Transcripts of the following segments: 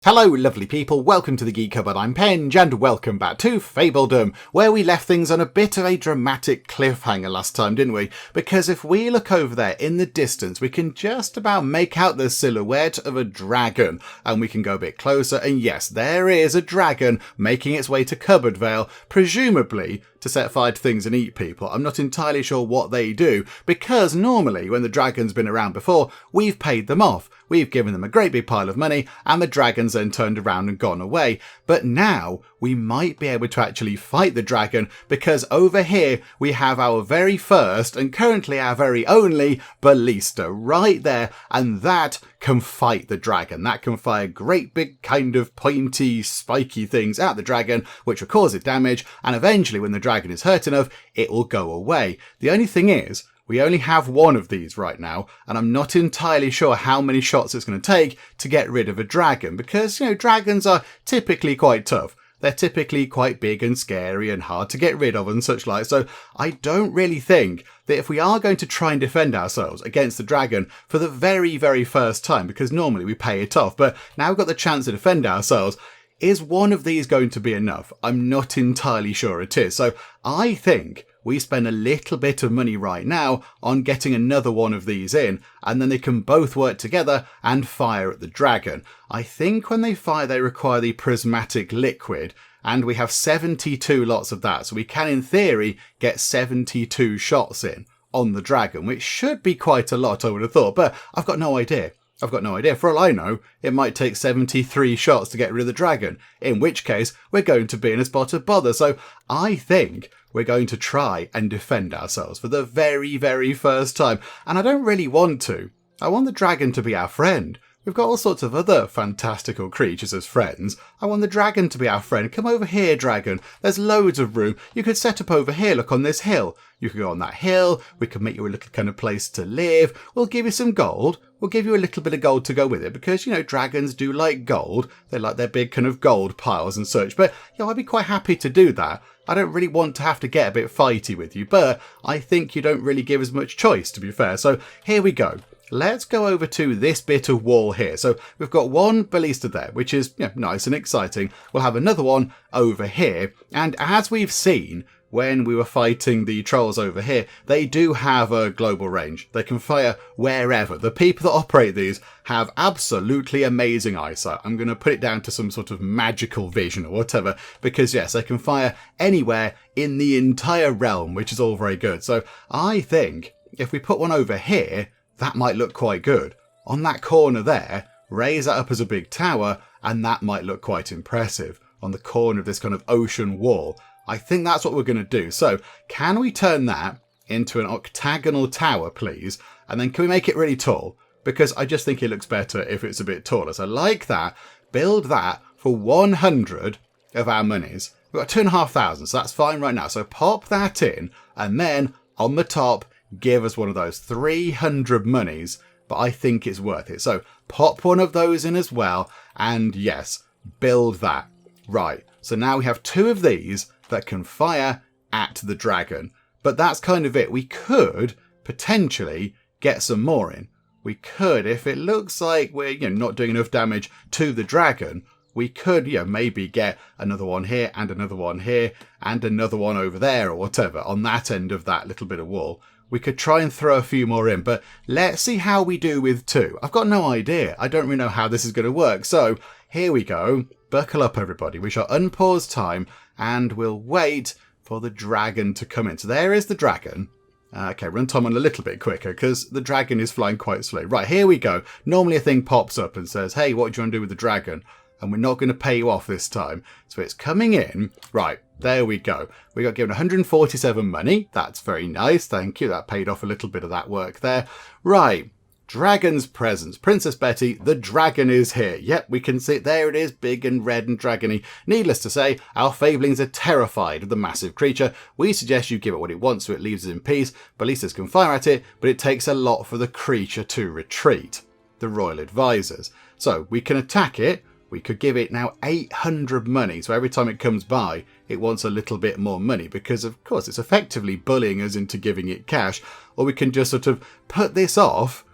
Hello lovely people, welcome to the Geek Cupboard, I'm Penge and welcome back to Fabledom, where we left things on a bit of a dramatic cliffhanger last time, didn't we? Because if we look over there in the distance, we can just about make out the silhouette of a dragon, and we can go a bit closer, and yes, there is a dragon making its way to CupboardVale, presumably to set fire to things and eat people. I'm not entirely sure what they do, because normally when the dragon's been around before, we've paid them off. We've given them a great big pile of money, and the dragon's then turned around and gone away. But now we might be able to actually fight the dragon, because over here we have our very first and currently our very only ballista right there, and that can fight the dragon. That can fire great big kind of pointy, spiky things at the dragon, which will cause it damage, and eventually when the dragon is hurt enough, it will go away. The only thing is, we only have one of these right now, and I'm not entirely sure how many shots it's going to take to get rid of a dragon, because, dragons are typically quite tough. They're typically quite big and scary and hard to get rid of and such like, so I don't really think that if we are going to try and defend ourselves against the dragon for the very, very first time, because normally we pay it off, but now we've got the chance to defend ourselves, is one of these going to be enough? I'm not entirely sure it is, so I think we spend a little bit of money right now on getting another one of these in, and then they can both work together and fire at the dragon. I think when they fire, they require the prismatic liquid, and we have 72 lots of that, so we can, in theory, get 72 shots in on the dragon, which should be quite a lot, I would have thought, but I've got no idea. For all I know, it might take 73 shots to get rid of the dragon, in which case we're going to be in a spot of bother. So I think we're going to try and defend ourselves for the very, very first time. And I don't really want to. I want the dragon to be our friend. We've got all sorts of other fantastical creatures as friends. I want the dragon to be our friend. Come over here, dragon. There's loads of room. You could set up over here, look on this hill. You could go on that hill. We can make you a little kind of place to live. We'll give you some gold. We'll give you a little bit of gold to go with it because, dragons do like gold. They like their big kind of gold piles and such. But, I'd be quite happy to do that. I don't really want to have to get a bit fighty with you, but I think you don't really give as much choice, to be fair. So here we go. Let's go over to this bit of wall here. So we've got one ballista there, which is nice and exciting. We'll have another one over here. And as we've seen when we were fighting the trolls over here, they do have a global range. They can fire wherever. The people that operate these have absolutely amazing eyesight. I'm going to put it down to some sort of magical vision or whatever, because yes, they can fire anywhere in the entire realm, which is all very good. So I think if we put one over here, that might look quite good. On that corner there, raise that up as a big tower, and that might look quite impressive on the corner of this kind of ocean wall. I think that's what we're going to do. So can we turn that into an octagonal tower, please? And then can we make it really tall? Because I just think it looks better if it's a bit taller. So like that, build that for 100 of our monies. We've got 2,500, so that's fine right now. So pop that in, and then on the top, give us one of those 300 monies, but I think it's worth it. So pop one of those in as well, and yes, build that. Right, so now we have two of these that can fire at the dragon, but that's kind of it. We could potentially get some more in. We could, if it looks like we're not doing enough damage to the dragon, we could maybe get another one here and another one here and another one over there or whatever on that end of that little bit of wall. We could try and throw a few more in, but let's see how we do with two. I've got no idea. I don't really know how this is going to work. So here we go. Buckle up, everybody. We shall unpause time and we'll wait for the dragon to come in. So there is the dragon. Okay, run time on a little bit quicker because the dragon is flying quite slow. Right, here we go. Normally a thing pops up and says, hey, what do you want to do with the dragon? And we're not going to pay you off this time. So it's coming in. Right, there we go. We got given 147 money. That's very nice. Thank you. That paid off a little bit of that work there. Right. Dragon's presence. Princess Betty, the dragon is here. Yep, we can see it. There it is, big and red and dragony. Needless to say, our Fabelings are terrified of the massive creature. We suggest you give it what it wants so it leaves us in peace. Ballistas can fire at it, but it takes a lot for the creature to retreat. The royal advisors. So we can attack it. We could give it now 800 money. So every time it comes by, it wants a little bit more money because, of course, it's effectively bullying us into giving it cash. Or we can just sort of put this off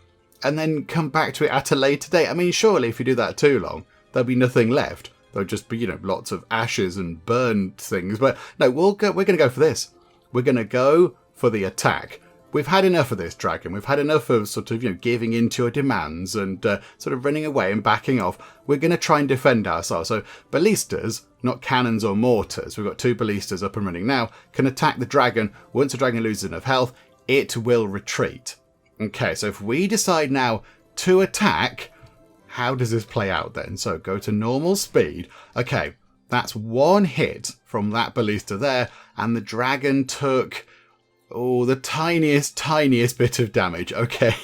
and then come back to it at a later date. I mean, surely if you do that too long, there'll be nothing left. There'll just be, lots of ashes and burned things. But no, we're going to go for this. We're going to go for the attack. We've had enough of this dragon. We've had enough of sort of, giving in to your demands and sort of running away and backing off. We're going to try and defend ourselves. So ballistas, not cannons or mortars, we've got 2 ballistas up and running now, can attack the dragon. Once the dragon loses enough health, it will retreat. Okay, so if we decide now to attack, how does this play out then? So go to normal speed. Okay, that's 1 hit from that ballista there, and the dragon took... the tiniest bit of damage. Okay.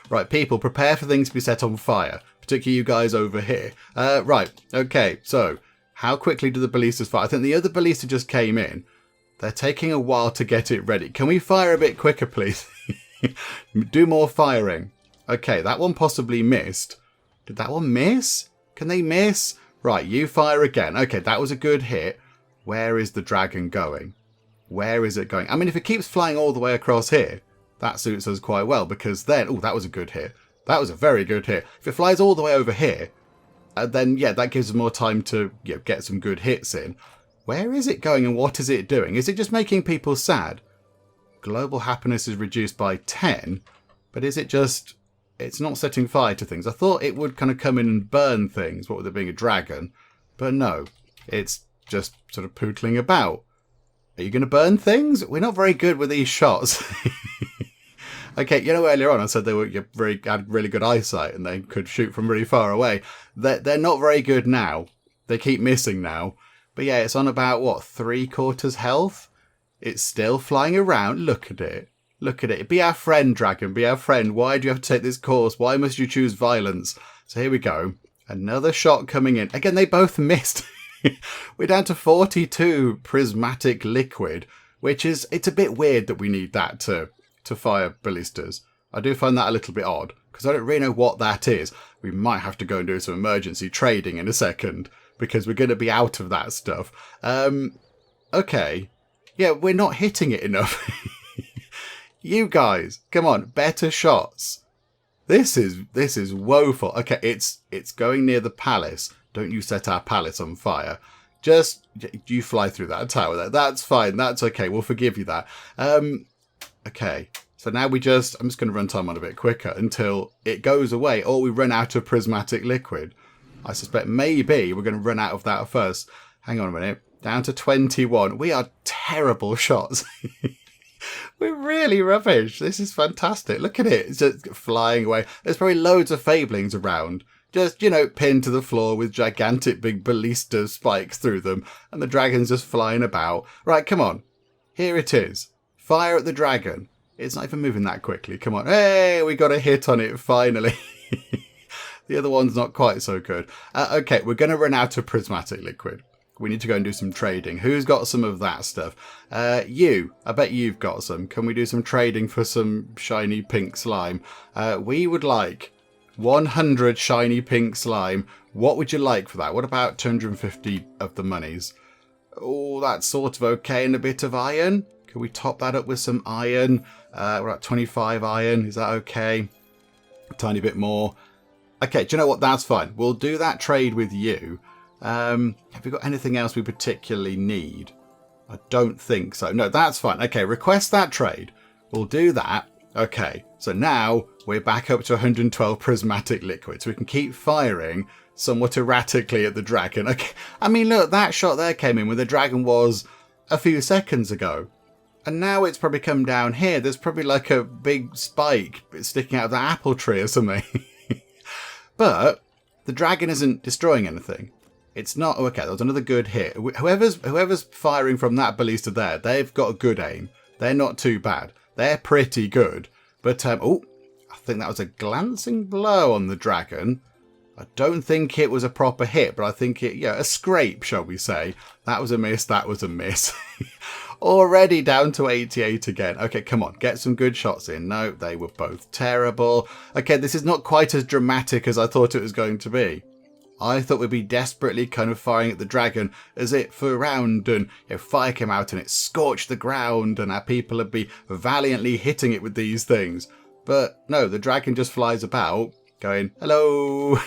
Right, people, prepare for things to be set on fire. Particularly you guys over here. Right, okay. So, how quickly do the ballistas fire? I think the other ballista just came in. They're taking a while to get it ready. Can we fire a bit quicker, please? Do more firing. Okay, that one possibly missed. Did that one miss? Can they miss? Right, you fire again. Okay, that was a good hit. Where is the dragon going? Where is it going? I mean, if it keeps flying all the way across here, that suits us quite well, because then... Oh, that was a good hit. That was a very good hit. If it flies all the way over here, then, yeah, that gives us more time to get some good hits in. Where is it going and what is it doing? Is it just making people sad? Global happiness is reduced by 10, but is it just... It's not setting fire to things. I thought it would kind of come in and burn things, what with it being a dragon. But no, it's just sort of pootling about. Are you going to burn things? We're not very good with these shots. Okay, earlier on I said they had really good eyesight and they could shoot from really far away. They're not very good now. They keep missing now. But yeah, it's on about, 3/4 health? It's still flying around. Look at it. Look at it. Be our friend, dragon. Be our friend. Why do you have to take this course? Why must you choose violence? So here we go. Another shot coming in. Again, they both missed. We're down to 42 prismatic liquid, which is... It's a bit weird that we need that to fire ballistas. I do find that a little bit odd, because I don't really know what that is. We might have to go and do some emergency trading in a second, because we're going to be out of that stuff. Okay. Yeah, we're not hitting it enough. You guys, come on, better shots. This is woeful. Okay, it's going near the palace. Don't you set our palace on fire. Just, you fly through that tower there. That's fine. That's okay. We'll forgive you that. Okay. So now I'm just going to run time on a bit quicker until it goes away or we run out of prismatic liquid. I suspect maybe we're going to run out of that first. Hang on a minute. Down to 21. We are terrible shots. We're really rubbish. This is fantastic. Look at it. It's just flying away. There's probably loads of fablings around. Just, pinned to the floor with gigantic big ballista spikes through them. And the dragon's just flying about. Right, come on. Here it is. Fire at the dragon. It's not even moving that quickly. Come on. Hey, we got a hit on it finally. The other one's not quite so good. Okay, we're going to run out of prismatic liquid. We need to go and do some trading. Who's got some of that stuff? You. I bet you've got some. Can we do some trading for some shiny pink slime? We would like 100 shiny pink slime. What would you like for that? What about 250 of the monies? Oh, that's sort of okay. And a bit of iron. Can we top that up with some iron? We're at 25 iron. Is that okay? A tiny bit more. Okay, do you know what? That's fine. We'll do that trade with you. Have we got anything else we particularly need? I don't think so. No, that's fine. Okay, request that trade. We'll do that. Okay, so now we're back up to 112 prismatic liquid. So we can keep firing somewhat erratically at the dragon. Okay, I mean, look, that shot there came in when the dragon was a few seconds ago. And now it's probably come down here. There's probably like a big spike sticking out of the apple tree or something. But the dragon isn't destroying anything. It's not... Okay, that was another good hit. Whoever's firing from that ballista there, they've got a good aim. They're not too bad. They're pretty good. But, I think that was a glancing blow on the dragon. I don't think it was a proper hit, but I think a scrape, shall we say. That was a miss, that was a miss. Already down to 88 again. Okay, come on, get some good shots in. No, they were both terrible. Okay, this is not quite as dramatic as I thought it was going to be. I thought we'd be desperately kind of firing at the dragon as it flew around and fire came out and it scorched the ground and our people would be valiantly hitting it with these things. But no, the dragon just flies about going, hello,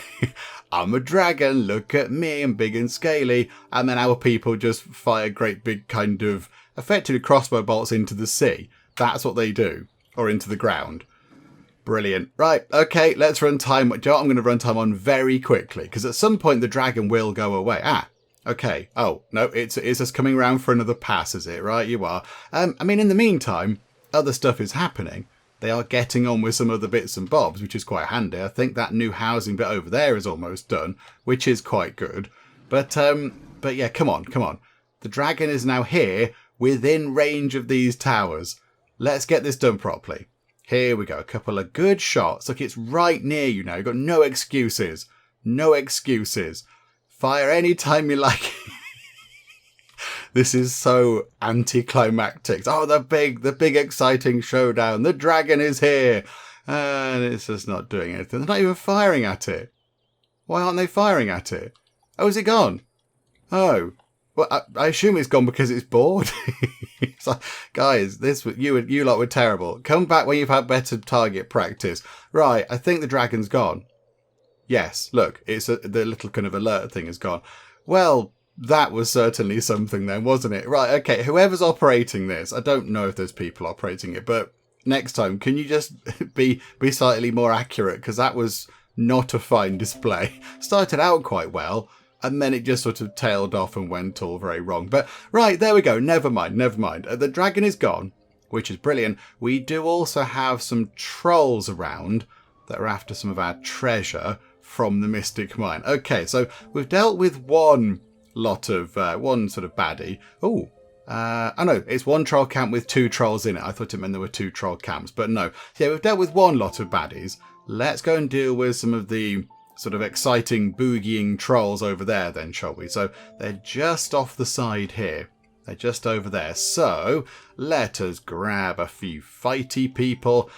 I'm a dragon, look at me, I'm big and scaly. And then our people just fire great big kind of effectively crossbow bolts into the sea. That's what they do. Or into the ground. Brilliant. Right, okay, let's run time. I'm going to run time on very quickly, because at some point the dragon will go away. Okay. Oh, no, it's just coming around for another pass, is it? Right, you are. I mean, in the meantime, other stuff is happening. They are getting on with some other bits and bobs, which is quite handy. I think that new housing bit over there is almost done, which is quite good. But yeah, come on. The dragon is now here within range of these towers. Let's get this done properly. Here we go. A couple of good shots. Look, it's right near you now. You've got no excuses. No excuses. Fire any time you like. This is so anticlimactic. Oh, the big exciting showdown. The dragon is here. And it's just not doing anything. They're not even firing at it. Why aren't they firing at it? Oh, is it gone? Oh. Well, I assume it's gone because it's bored. It's like, guys, you lot were terrible. Come back when you've had better target practice. Right, I think the dragon's gone. Yes, look, the little kind of alert thing is gone. Well, that was certainly something then, wasn't it? Right, okay, whoever's operating this, I don't know if there's people operating it, but next time, can you just be slightly more accurate? Because that was not a fine display. Started out quite well, and then it just sort of tailed off and went all very wrong. But right, there we go. Never mind. The dragon is gone, which is brilliant. We do also have some trolls around that are after some of our treasure from the Mystic Mine. Okay, so we've dealt with one lot of, one sort of baddie. Oh no, it's one troll camp with 2 trolls in it. I thought it meant there were 2 troll camps, but no. So yeah, we've dealt with one lot of baddies. Let's go and deal with some of the sort of exciting boogieing trolls over there then, shall we? So they're just off the side here. They're just over there. So let us grab a few fighty people.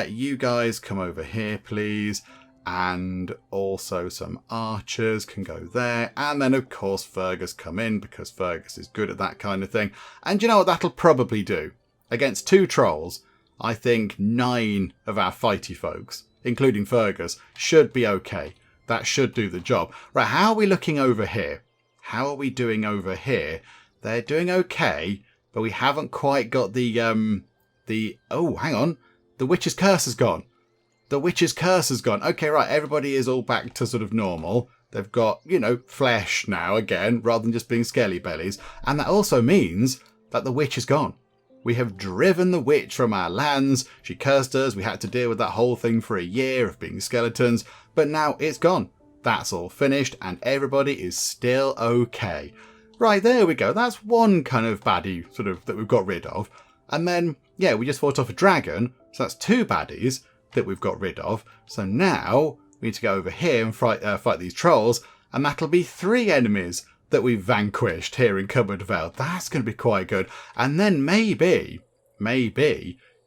You guys come over here, please. And also some archers can go there. And then, of course, Fergus come in because Fergus is good at that kind of thing. And you know what that'll probably do? Against 2 trolls, I think 9 of our fighty folks, including Fergus, should be okay. That should do the job. Right, how are we looking over here? How are we doing over here? They're doing okay, but we haven't quite got oh, hang on. The Witch's Curse has gone. The Witch's Curse has gone. Okay, right, everybody is all back to sort of normal. They've got, flesh now again, rather than just being scaly bellies. And that also means that the witch is gone. We have driven the witch from our lands. She cursed us. We had to deal with that whole thing for a year of being skeletons. But now it's gone. That's all finished and everybody is still okay. Right, there we go. That's one kind of baddie sort of that we've got rid of. And then, yeah, we just fought off a dragon. So that's 2 baddies that we've got rid of. So now we need to go over here and fight these trolls. And that'll be 3 enemies that we've vanquished here in CupboardVale. That's going to be quite good. And then maybe,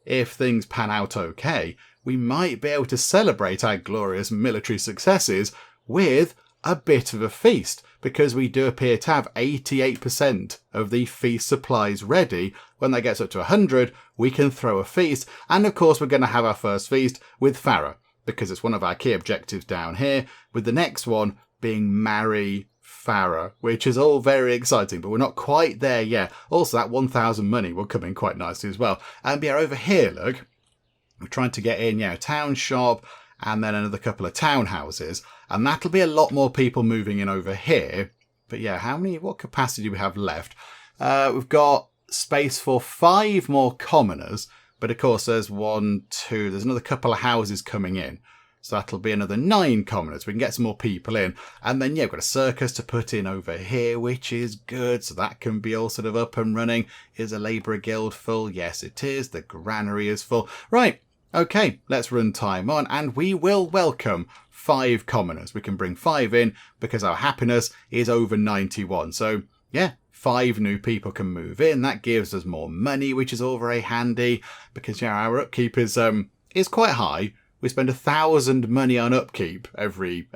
if things pan out okay, we might be able to celebrate our glorious military successes with a bit of a feast, because we do appear to have 88% of the feast supplies ready. When that gets up to 100, we can throw a feast. And of course, we're going to have our first feast with Farrah, because it's one of our key objectives down here, with the next one being marry Farrah, which is all very exciting, but we're not quite there yet. Also, that 1,000 money will come in quite nicely as well. And yeah, over here, look, we're trying to get in, town shop, and then another couple of townhouses, and that'll be a lot more people moving in over here. But yeah, what capacity do we have left? We've got space for 5 more commoners, but of course there's there's another couple of houses coming in. So that'll be another 9 commoners. We can get some more people in. And then, yeah, we've got a circus to put in over here, which is good. So that can be all sort of up and running. Is a labourer guild full? Yes, it is. The granary is full. Right. Okay, let's run time on. And we will welcome 5 commoners. We can bring 5 in because our happiness is over 91. So, yeah, 5 new people can move in. That gives us more money, which is all very handy because, our upkeep is quite high. We spend 1,000 money on upkeep every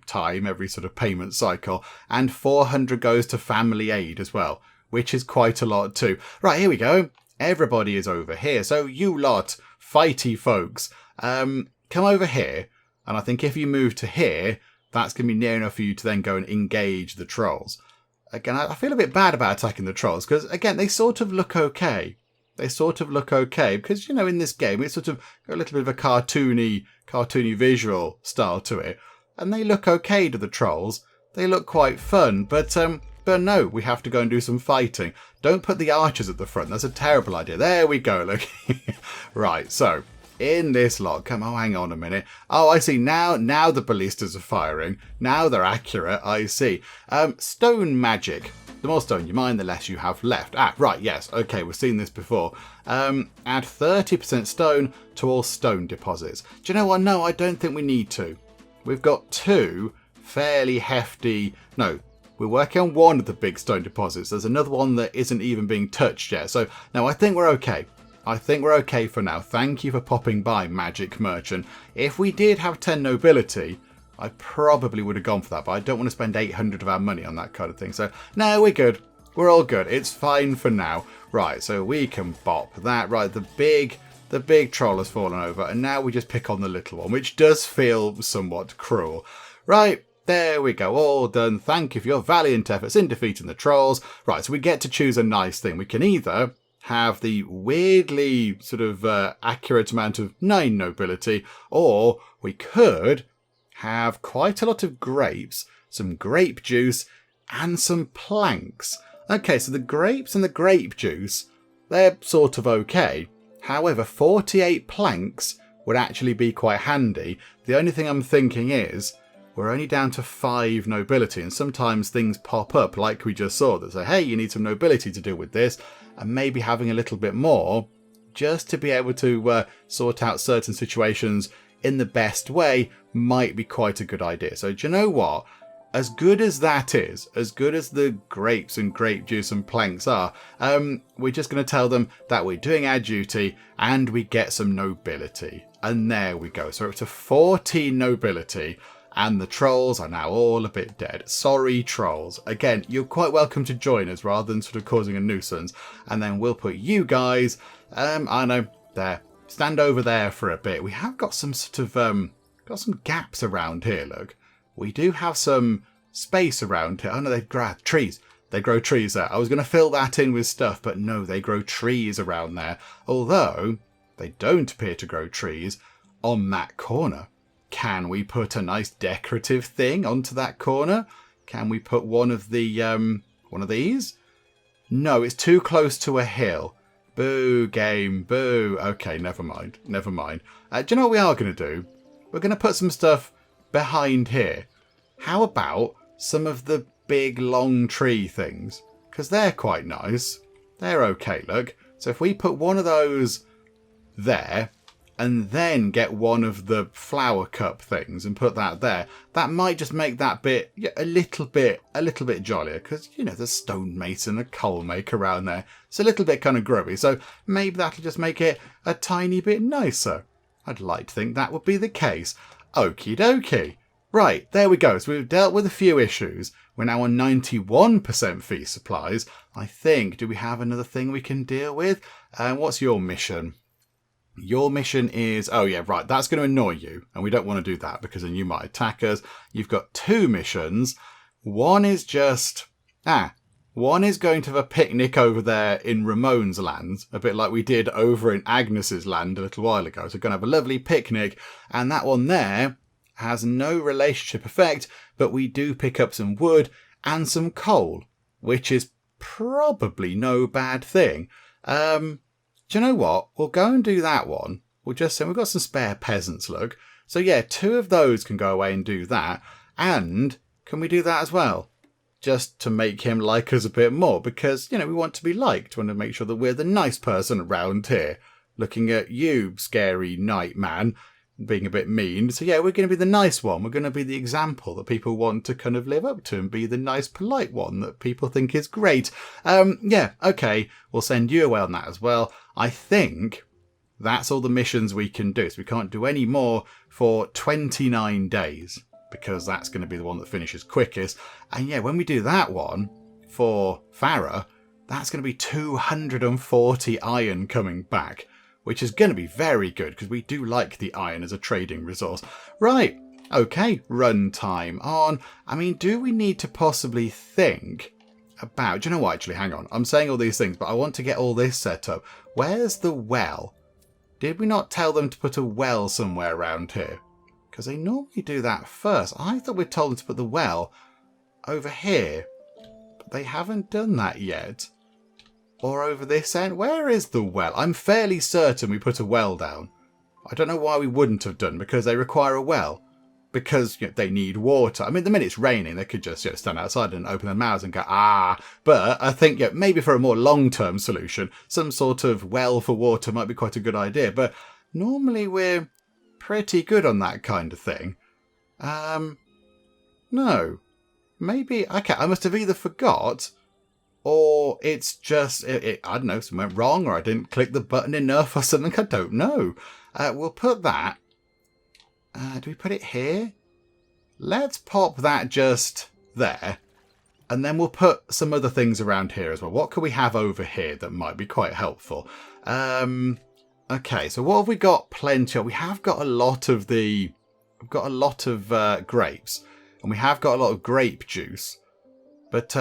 time, every sort of payment cycle, and 400 goes to family aid as well, which is quite a lot too. Right, here we go. Everybody is over here. So you lot, fighty folks, come over here. And I think if you move to here, that's going to be near enough for you to then go and engage the trolls. Again, I feel a bit bad about attacking the trolls because, again, they sort of look okay. They sort of look okay because, you know, in this game, it's sort of got a little bit of a cartoony visual style to it. And they look okay to the trolls. They look quite fun, but no, we have to go and do some fighting. Don't put the archers at the front. That's a terrible idea. There we go, look. Right, so in this lot, hang on a minute. Oh, I see. Now the ballistas are firing. Now they're accurate. I see. Stone magic. The more stone you mine, the less you have left. Ah, right, yes. Okay, we've seen this before. Add 30% stone to all stone deposits. Do you know what? No, I don't think we need to. We've got 2 fairly hefty... No, we're working on one of the big stone deposits. There's another one that isn't even being touched yet. So, no, I think we're okay. I think we're okay for now. Thank you for popping by, Magic Merchant. If we did have 10 nobility, I probably would have gone for that, but I don't want to spend 800 of our money on that kind of thing. So, no, we're good. We're all good. It's fine for now. Right, so we can bop that. Right, the big troll has fallen over, and now we just pick on the little one, which does feel somewhat cruel. Right, there we go. All done. Thank you for your valiant efforts in defeating the trolls. Right, so we get to choose a nice thing. We can either have the weirdly sort of accurate amount of 9 nobility, or we could have quite a lot of grapes, some grape juice, and some planks. Okay, so the grapes and the grape juice, they're sort of okay. However, 48 planks would actually be quite handy. The only thing I'm thinking is we're only down to 5 nobility, and sometimes things pop up like we just saw that say, hey, you need some nobility to deal with this, and maybe having a little bit more just to be able to sort out certain situations in the best way might be quite a good idea. So do you know what? As good as that is, as good as the grapes and grape juice and planks are, we're just going to tell them that we're doing our duty and we get some nobility. And there we go. So we're up to 14 nobility and the trolls are now all a bit dead. Sorry, trolls. Again, you're quite welcome to join us rather than sort of causing a nuisance. And then we'll put you guys, I know, there. Stand over there for a bit. We have got some sort of, got some gaps around here, look. We do have some space around here. Oh no, they grow trees. They grow trees there. I was going to fill that in with stuff, but no, they grow trees around there. Although, they don't appear to grow trees on that corner. Can we put a nice decorative thing onto that corner? Can we put one of the, one of these? No, it's too close to a hill. Boo, game, boo. Okay, never mind, never mind. Do you know what we are going to do? We're going to put some stuff behind here. How about some of the big long tree things? Because they're quite nice. They're okay, look. So if we put one of those there and then get one of the flower cup things and put that there, that might just make that bit a little bit jollier. Because, you know, there's stonemason, a coal maker around there. It's a little bit kind of grubby. So maybe that'll just make it a tiny bit nicer. I'd like to think that would be the case. Okie dokie. Right, there we go. So we've dealt with a few issues. We're now on 91% feast supplies. I think, do we have another thing we can deal with? What's your mission? Your mission is, oh yeah, right, that's going to annoy you. And we don't want to do that because then you might attack us. You've got 2 missions. One is just, one is going to have a picnic over there in Ramon's land, a bit like we did over in Agnes's land a little while ago. So we're going to have a lovely picnic. And that one there has no relationship effect, but we do pick up some wood and some coal, which is probably no bad thing. Do you know what? We'll go and do that one. We'll just say we've got some spare peasants, look. So yeah, 2 of those can go away and do that. And can we do that as well? Just to make him like us a bit more, because, you know, we want to be liked. We want to make sure that we're the nice person around here. Looking at you, scary night man, being a bit mean. So yeah, we're going to be the nice one. We're going to be the example that people want to kind of live up to and be the nice, polite one that people think is great. Yeah, okay, we'll send you away on that as well. I think that's all the missions we can do. So we can't do any more for 29 days because that's going to be the one that finishes quickest. And yeah, when we do that one for Farrah, that's going to be 240 iron coming back, which is going to be very good because we do like the iron as a trading resource. Right, okay, run time on. I mean, do we need to possibly think about... Do you know what, actually, hang on. I'm saying all these things, but I want to get all this set up. Where's the well? Did we not tell them to put a well somewhere around here? Because they normally do that first. I thought we told them to put the well over here. But they haven't done that yet. Or over this end. Where is the well? I'm fairly certain we put a well down. I don't know why we wouldn't have done, because they require a well. Because they need water. I mean, the minute it's raining, they could just stand outside and open their mouths and go, ah. But I think maybe for a more long-term solution, some sort of well for water might be quite a good idea. But normally we're pretty good on that kind of thing. No. Maybe, okay, I must have either forgot, or it's just, I don't know, something went wrong, or I didn't click the button enough or something. I don't know. We'll put that. Do we put it here? Let's pop that just there. And then we'll put some other things around here as well. What can we have over here that might be quite helpful? Okay, so what have we got plenty of? We have got a lot of we've got a lot of grapes. And we have got a lot of grape juice. But,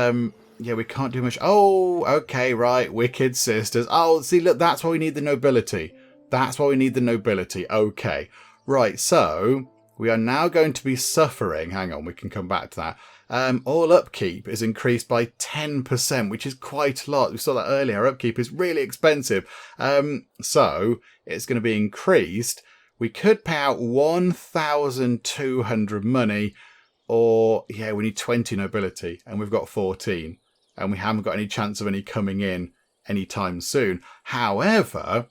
yeah, we can't do much. Oh, okay, right. Wicked sisters. Oh, see, look, that's why we need the nobility. That's why we need the nobility. Okay. Right, so we are now going to be suffering. Hang on, we can come back to that. All upkeep is increased by 10%, which is quite a lot. We saw that earlier. Our upkeep is really expensive. So it's going to be increased. We could pay out 1,200 money, or, yeah, we need 20 nobility, and we've got 14. And we haven't got any chance of any coming in anytime soon. However,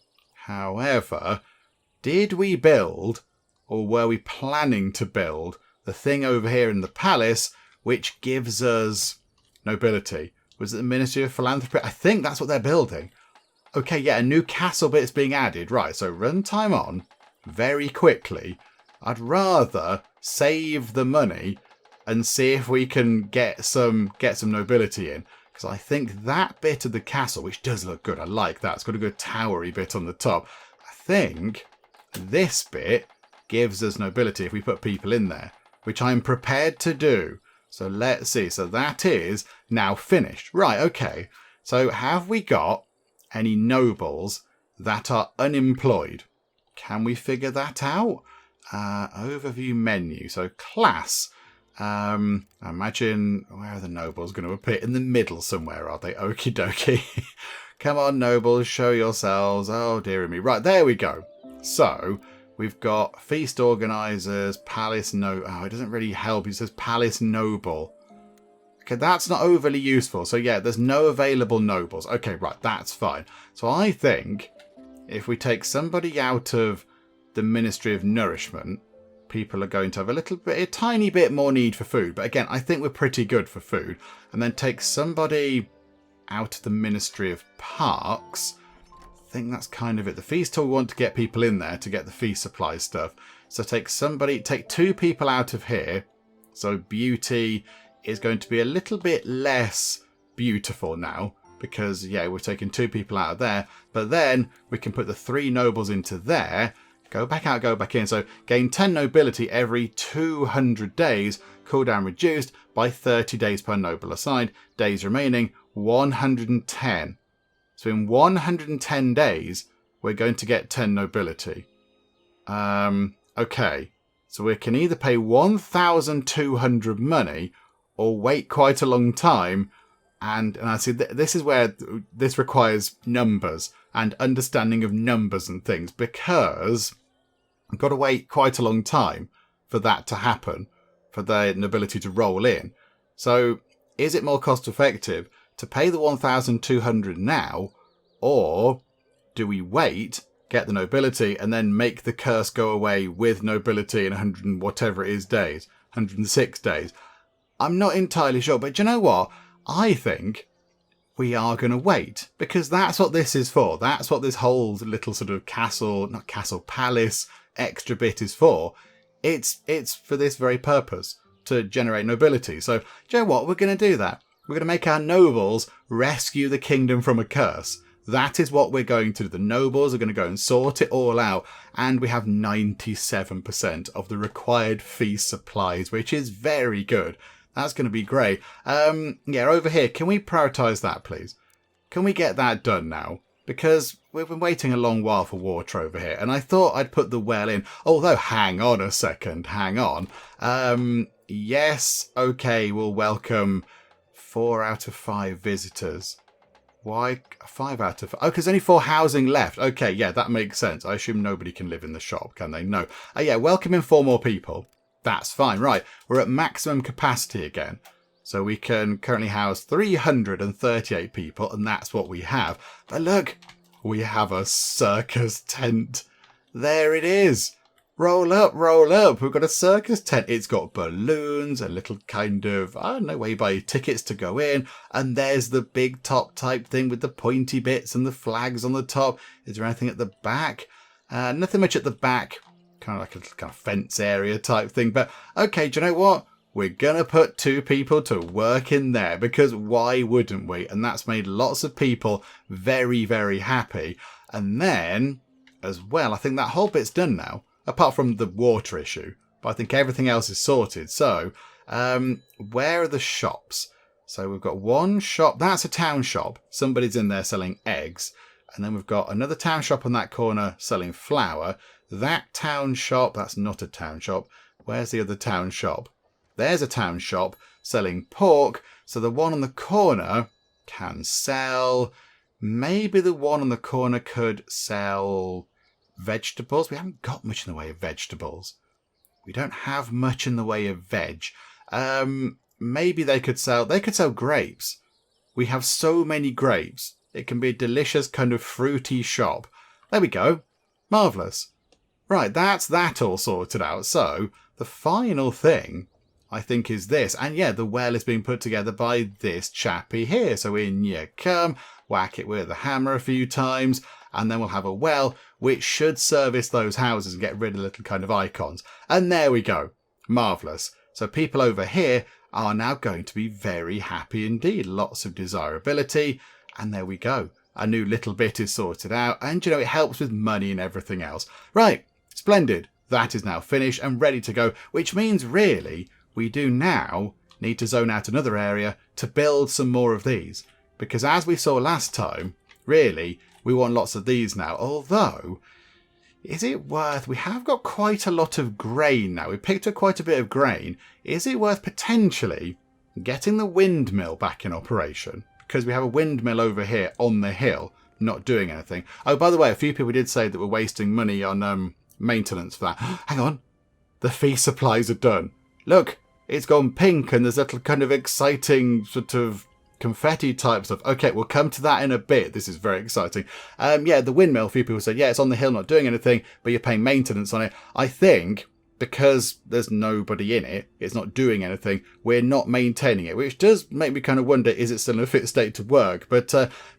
did we build, or were we planning to build, the thing over here in the palace, which gives us nobility? Was it the Ministry of Philanthropy? I think that's what they're building. Okay, yeah, a new castle bit's being added. Right, so run time on very quickly. I'd rather save the money and see if we can get some nobility in. Because I think that bit of the castle, which does look good, I like that. It's got a good towery bit on the top. I think this bit gives us nobility if we put people in there, which I'm prepared to do. So let's see. So that is now finished. Right, okay. So have we got any nobles that are unemployed? Can we figure that out? Overview menu. So class. Imagine, where are the nobles going to appear? In the middle somewhere, are they? Okie dokie. Come on, nobles, show yourselves. Oh, dearie me. Right, there we go. So we've got feast organisers, palace oh, it doesn't really help. It says palace noble. Okay, that's not overly useful. So yeah, there's no available nobles. Okay, right, that's fine. So I think if we take somebody out of the Ministry of Nourishment, people are going to have a tiny bit more need for food. But again, I think we're pretty good for food. And then take somebody out of the Ministry of Parks. I think that's kind of it. The feast hall, we want to get people in there to get the feast supply stuff. So take two people out of here. So beauty is going to be a little bit less beautiful now. Because, yeah, we're taking two people out of there. But then we can put the 3 nobles into there. Go back out, go back in. So gain 10 nobility every 200 days. Cooldown reduced by 30 days per noble assigned. Days remaining, 110. So in 110 days, we're going to get 10 nobility. Okay. So we can either pay 1,200 money or wait quite a long time. And I see this is where this requires numbers and understanding of numbers and things, because I've got to wait quite a long time for that to happen, for the nobility to roll in. So is it more cost effective to pay the 1,200 now, or do we wait, get the nobility, and then make the curse go away with nobility in 100 and whatever it is days, 106 days? I'm not entirely sure, but do you know what? I think we are going to wait, because that's what this is for. That's what this whole little sort of palace extra bit is for. It's for this very purpose, to generate nobility. So, do you know what? We're going to do that. We're going to make our nobles rescue the kingdom from a curse. that is what we're going to do. The nobles are going to go and sort it all out. And we have 97% of the required feast supplies, which is very good. That's going to be great. Yeah, over here, can we prioritise that, please? Can we get that done now? Because we've been waiting a long while for water over here. And I thought I'd put the well in. Although, hang on a second. Hang on. Yes, okay, we'll welcome 4 out of 5 visitors. Why 5 out of 5? Oh, because only 4 housing left. Okay, yeah, that makes sense. I assume nobody can live in the shop, can they? No. Yeah, welcome in 4 more people. That's fine. Right, we're at maximum capacity again. So we can currently house 338 people, and that's what we have. But look, we have a circus tent. There it is. Roll up, roll up. We've got a circus tent. It's got balloons, a little kind of, I don't know, where you buy tickets to go in. And there's the big top type thing with the pointy bits and the flags on the top. Is there anything at the back? Nothing much at the back. Kind of like a little kind of fence area type thing. But okay, do you know what? We're going to put 2 people to work in there because why wouldn't we? And that's made lots of people very, very happy. And then, as well, I think that whole bit's done now, apart from the water issue. But I think everything else is sorted. So, where are the shops? So we've got one shop. That's a town shop. Somebody's in there selling eggs. And then we've got another town shop on that corner selling flour. That town shop, that's not a town shop. Where's the other town shop? There's a town shop selling pork. So the one on the corner can sell. Maybe the one on the corner could sell vegetables. We haven't got much in the way of vegetables. We don't have much in the way of veg. Maybe they could sell grapes. We have so many grapes. It can be a delicious kind of fruity shop. There we go. Marvellous. Right, that's that all sorted out. So the final thing, I think, is this. And yeah, the well is being put together by this chappy here. So in you come, whack it with a hammer a few times, and then we'll have a well which should service those houses and get rid of little kind of icons. And there we go. Marvellous. So people over here are now going to be very happy indeed. Lots of desirability. And there we go. A new little bit is sorted out. And, you know, it helps with money and everything else. Right. Splendid. That is now finished and ready to go, which means really we do now need to zone out another area to build some more of these. Because as we saw last time, really, we want lots of these now. Although, is it worth... We have got quite a lot of grain now. We picked up quite a bit of grain. Is it worth potentially getting the windmill back in operation? Because we have a windmill over here on the hill, not doing anything. Oh, by the way, a few people did say that we're wasting money on maintenance for that. Hang on. The feast supplies are done. Look, it's gone pink and there's little kind of exciting sort of confetti type stuff. Okay, we'll come to that in a bit. This is very exciting. Yeah, the windmill, a few people said, yeah, it's on the hill, not doing anything, but you're paying maintenance on it. I think because there's nobody in it, it's not doing anything, we're not maintaining it, which does make me kind of wonder, is it still in a fit state to work? But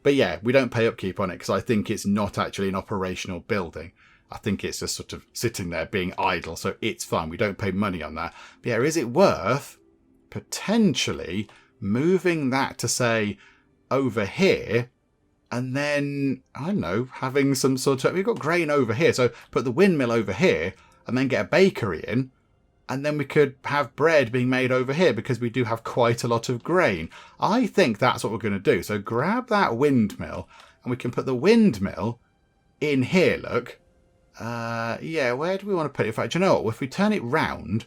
yeah, we don't pay upkeep on it because I think it's not actually an operational building. I think it's just sort of sitting there being idle, so it's fine. We don't pay money on that. But yeah, is it worth potentially moving that to, say, over here, and then, I don't know, having some sort of... We've got grain over here, so put the windmill over here, and then get a bakery in, and then we could have bread being made over here, because we do have quite a lot of grain. I think that's what we're going to do. So grab that windmill, and we can put the windmill in here, look. Yeah, where do we want to put it? In fact, you know what? If we turn it round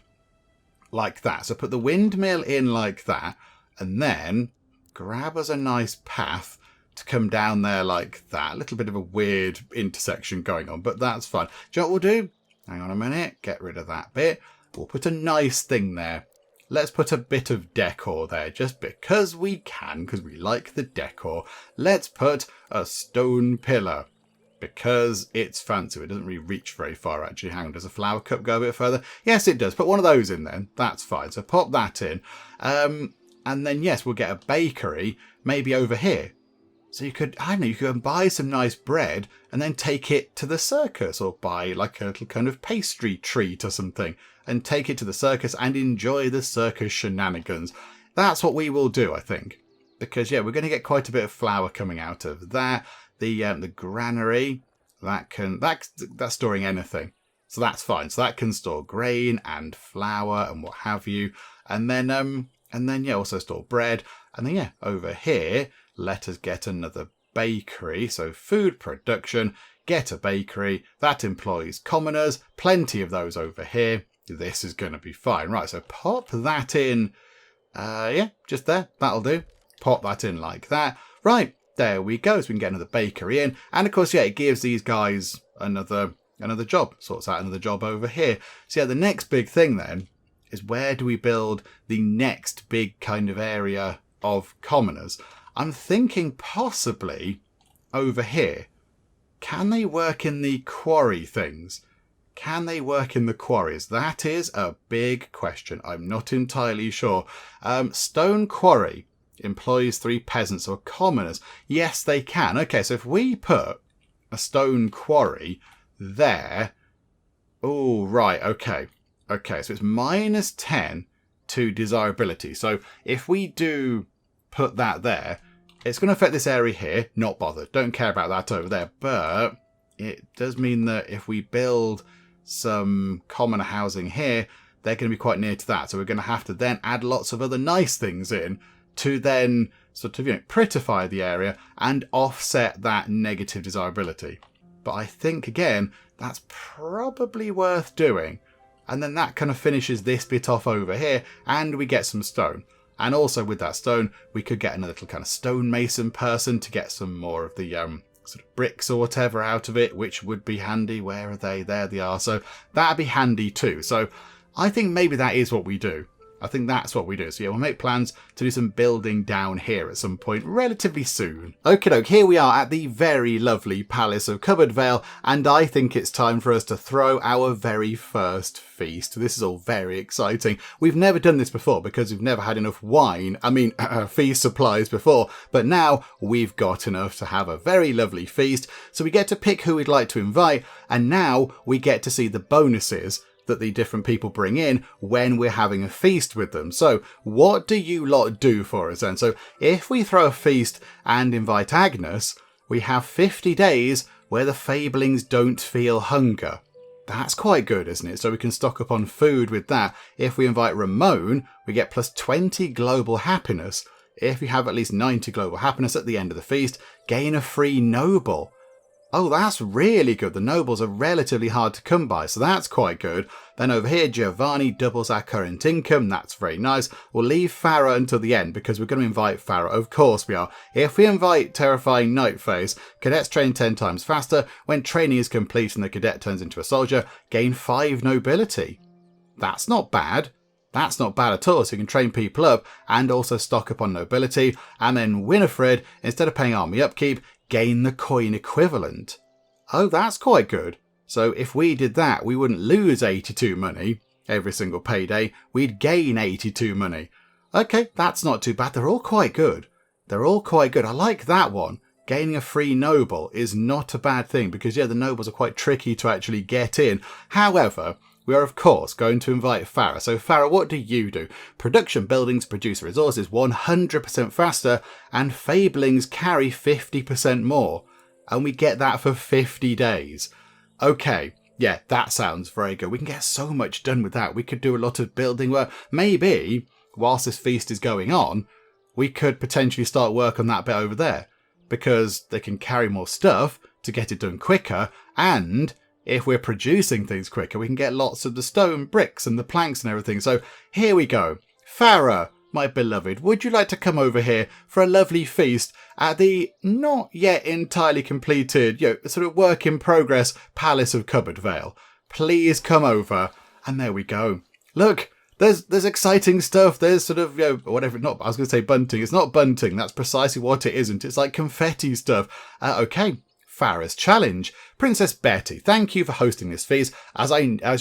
like that, so put the windmill in like that, and then grab us a nice path to come down there like that. A little bit of a weird intersection going on, but that's fine. Do you know what we'll do? Hang on a minute. Get rid of that bit. We'll put a nice thing there. Let's put a bit of decor there, just because we can, because we like the decor. Let's put a stone pillar, because it's fancy. It doesn't really reach very far, actually. Hang on, does a flower cup go a bit further? Yes, it does. Put one of those in then. That's fine. So pop that in. And then, yes, we'll get a bakery, maybe over here. So you could, I don't know, you could go and buy some nice bread and then take it to the circus, or buy like a little kind of pastry treat or something and take it to the circus and enjoy the circus shenanigans. That's what we will do, I think. Because, yeah, we're going to get quite a bit of flour coming out of that. The granary, that's storing anything. So that's fine. So that can store grain and flour and what have you. And then yeah, also store bread. And then yeah, over here, let us get another bakery. So food production, get a bakery. That employs commoners. Plenty of those over here. This is going to be fine. Right, so pop that in. Yeah, just there. That'll do. Pop that in like that. Right, there we go. So we can get another bakery in. And of course, yeah, it gives these guys another job. Sorts out another job over here. So yeah, the next big thing then is where do we build the next big kind of area of commoners? I'm thinking possibly over here. Can they work in the quarry things? Can they work in the quarries? That is a big question. I'm not entirely sure. Stone quarry employs 3 peasants or commoners. Yes, they can. Okay, so if we put a stone quarry there. Oh, right. Okay. Okay, so it's -10 to desirability. So if we do put that there, it's going to affect this area here. Not bothered. Don't care about that over there. But it does mean that if we build some commoner housing here, they're going to be quite near to that. So we're going to have to then add lots of other nice things in to then sort of, prettify the area and offset that negative desirability. But I think, again, that's probably worth doing. And then that kind of finishes this bit off over here, and we get some stone. And also with that stone, we could get another little kind of stonemason person to get some more of the sort of bricks or whatever out of it, which would be handy. Where are they? There they are. So that'd be handy too. So I think maybe that is what we do. I think that's what we do. So yeah, we'll make plans to do some building down here at some point relatively soon. Okie doke, here we are at the very lovely Palace of CupboardVale, and I think it's time for us to throw our very first feast. This is all very exciting. We've never done this before because we've never had enough wine. Feast supplies before, but now we've got enough to have a very lovely feast. So we get to pick who we'd like to invite, and now we get to see the bonuses that the different people bring in when we're having a feast with them. So what do you lot do for us then? So if we throw a feast and invite Agnes, we have 50 days where the Fablings don't feel hunger. That's quite good, isn't it? So we can stock up on food with that. If we invite Ramon, we get plus 20 global happiness. If you have at least 90 global happiness at the end of the feast, gain a free noble. Oh, that's really good. The nobles are relatively hard to come by, so that's quite good. Then over here, Giovanni doubles our current income. That's very nice. We'll leave Farrah until the end because we're going to invite Farrah. Of course we are. If we invite Terrifying Night Phase, cadets train 10 times faster. When training is complete and the cadet turns into a soldier, gain 5 nobility. That's not bad. That's not bad at all. So you can train people up and also stock up on nobility. And then Winifred, instead of paying army upkeep, gain the coin equivalent. Oh, that's quite good. So if we did that, we wouldn't lose 82 money every single payday. We'd gain 82 money. Okay, that's not too bad. They're all quite good. They're all quite good. I like that one. Gaining a free noble is not a bad thing because, yeah, the nobles are quite tricky to actually get in. However, we are, of course, going to invite Farrah. So, Farrah, what do you do? Production buildings produce resources 100% faster, and Fablings carry 50% more. And we get that for 50 days. Okay, yeah, that sounds very good. We can get so much done with that. We could do a lot of building work. Maybe, whilst this feast is going on, we could potentially start work on that bit over there. Because they can carry more stuff to get it done quicker, and if we're producing things quicker, we can get lots of the stone bricks and the planks and everything. So here we go. Farrah, my beloved, would you like to come over here for a lovely feast at the not yet entirely completed, sort of work in progress Palace of CupboardVale? Please come over. And there we go. Look, there's exciting stuff. There's sort of, whatever, not, I was going to say bunting. It's not bunting. That's precisely what it isn't. It's like confetti stuff. Okay. Farrah's challenge. Princess Betty, thank you for hosting this feast. As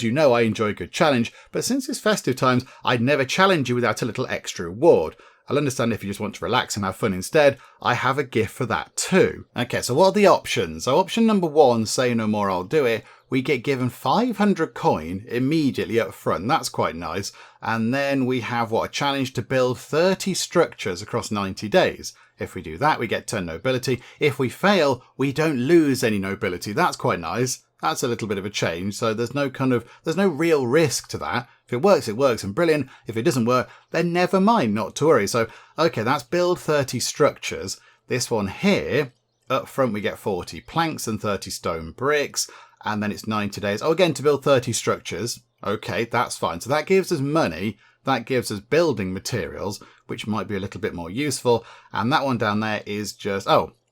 you know, I enjoy a good challenge, but since it's festive times, I'd never challenge you without a little extra reward. I'll understand if you just want to relax and have fun instead. I have a gift for that too. Okay, so what are the options? So option number 1, say no more, I'll do it. we get given 500 coin immediately up front. That's quite nice. And then we have a challenge to build 30 structures across 90 days. If we do that, we get 10 nobility. If we fail, we don't lose any nobility. That's quite nice. That's a little bit of a change. So there's no real risk to that. If it works and brilliant. If it doesn't work, then never mind, not to worry. So, okay, that's build 30 structures. This one here, up front we get 40 planks and 30 stone bricks. And then it's 90 days. Oh, again, to build 30 structures. Okay, that's fine. So that gives us money. That gives us building materials, which might be a little bit more useful. And that one down there is just,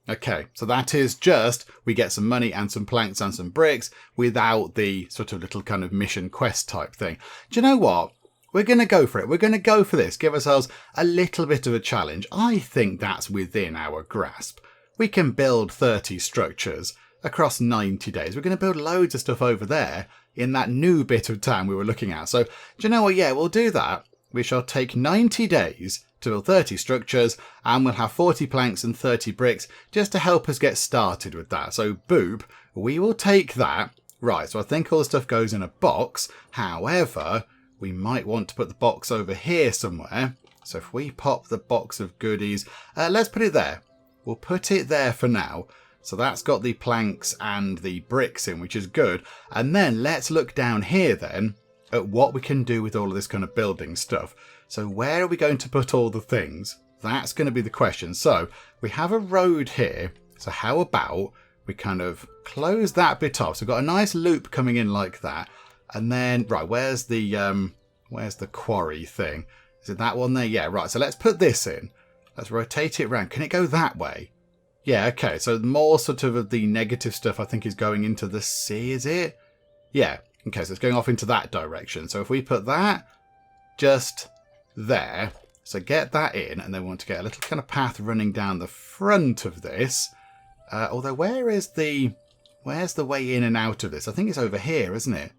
okay, so that is just, we get some money and some planks and some bricks without the sort of little kind of mission quest type thing. Do you know what? We're going to go for it. We're going to go for this. Give ourselves a little bit of a challenge. I think that's within our grasp. We can build 30 structures across 90 days. We're going to build loads of stuff over there in that new bit of town we were looking at. So, do you know what? Yeah, we'll do that. We shall take 90 days to build 30 structures, and we'll have 40 planks and 30 bricks just to help us get started with that. So, boop, we will take that. Right, so I think all the stuff goes in a box. However, we might want to put the box over here somewhere. So if we pop the box of goodies, let's put it there. We'll put it there for now. So that's got the planks and the bricks in, which is good. And then let's look down here then at what we can do with all of this kind of building stuff. So where are we going to put all the things? That's going to be the question. So we have a road here. So how about we kind of close that bit off? So we've got a nice loop coming in like that. And then, right, where's the quarry thing? Is it that one there? Yeah, right. So let's put this in. Let's rotate it around. Can it go that way? Yeah, okay. So more sort of the negative stuff I think is going into the sea, is it? Yeah. Okay, so it's going off into that direction. So if we put that just there, so get that in, and then we want to get a little kind of path running down the front of this. Although where's the way in and out of this? I think it's over here, isn't it?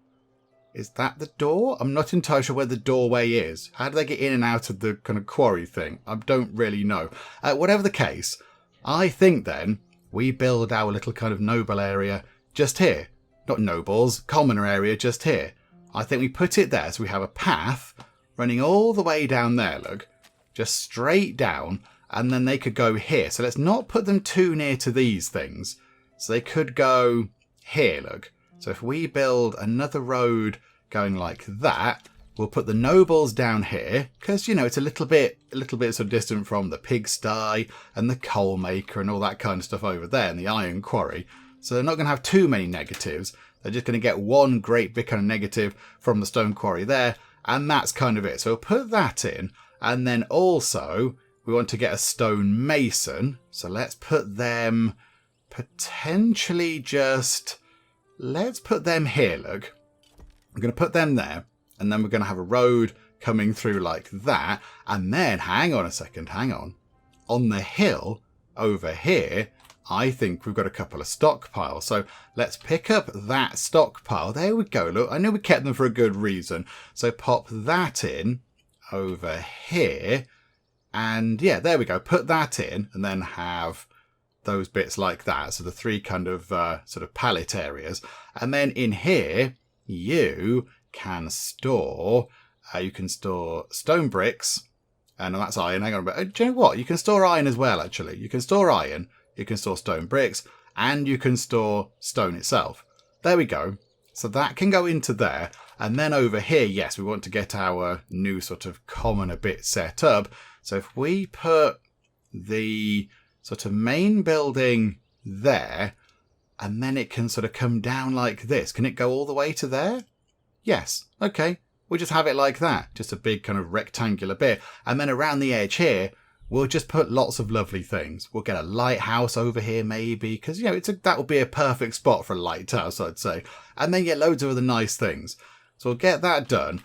Is that the door? I'm not entirely sure where the doorway is. How do they get in and out of the kind of quarry thing? I don't really know. Whatever the case, I think then we build our little kind of noble area just here. Not nobles, commoner area just here. I think we put it there so we have a path running all the way down there, look. Just straight down, and then they could go here. So let's not put them too near to these things. So they could go here, look. So if we build another road going like that, we'll put the nobles down here because, you know, it's a little bit sort of distant from the pigsty and the coal maker and all that kind of stuff over there and the iron quarry. So they're not going to have too many negatives. They're just going to get one great big kind of negative from the stone quarry there. And that's kind of it. So we'll put that in. And then also we want to get a stone mason. So let's put them potentially just... Let's put them here, look. I'm going to put them there. And then we're going to have a road coming through like that. And then, hang on a second, hang on. On the hill over here, I think we've got a couple of stockpiles. So let's pick up that stockpile. There we go, look. I know we kept them for a good reason. So pop that in over here. And yeah, there we go. Put that in and then have... those bits like that, so the three kind of sort of pallet areas. And then in here, you can store stone bricks, and that's iron. Hang on a bit. Do you know what? You can store iron as well, actually. You can store iron, you can store stone bricks, and you can store stone itself. There we go. So that can go into there. And then over here, yes, we want to get our new sort of commoner bit set up. So if we put the... sort of main building there, and then it can sort of come down like this. Can it go all the way to there? Yes. Okay. We'll just have it like that. Just a big kind of rectangular bit. And then around the edge here, we'll just put lots of lovely things. We'll get a lighthouse over here maybe, because, you know, that would be a perfect spot for a lighthouse, I'd say. And then get loads of other nice things. So we'll get that done.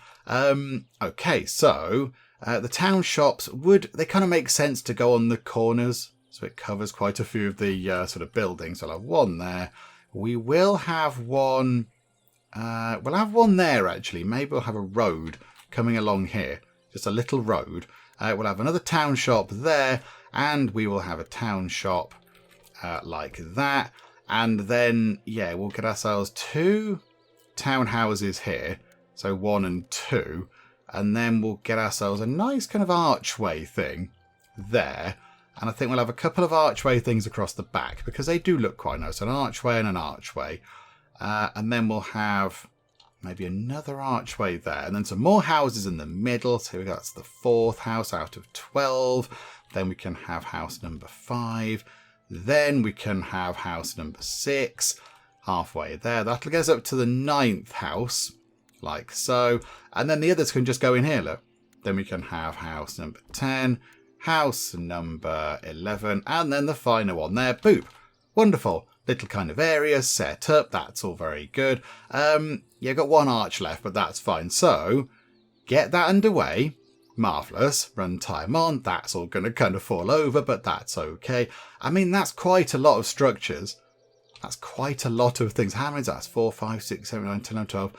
Okay, so the town shops they kind of make sense to go on the corners. So it covers quite a few of the sort of buildings. I'll have one there. We will have one... we'll have one there, actually. Maybe we'll have a road coming along here. Just a little road. We'll have another town shop there. And we will have a town shop like that. And then, yeah, we'll get ourselves 2 townhouses here. So 1 and 2. And then we'll get ourselves a nice kind of archway thing there. And I think we'll have a couple of archway things across the back because they do look quite nice. An archway and an archway. And then we'll have maybe another archway there. And then some more houses in the middle. So here we go. That's the 4th house out of 12. Then we can have house number 5. Then we can have house number 6. Halfway there. That'll get us up to the 9th house. Like so. And then the others can just go in here, look. Then we can have house number 10. House number 11. And then the final one there. Boop. Wonderful. Little kind of area set up. That's all very good. Yeah, got 1 arch left, but that's fine. So, get that underway. Marvellous. Run time on. That's all going to kind of fall over, but that's okay. I mean, that's quite a lot of structures. That's quite a lot of things. How many is that? That's 4, 5, 6, 7, 9, 10, 11, 12.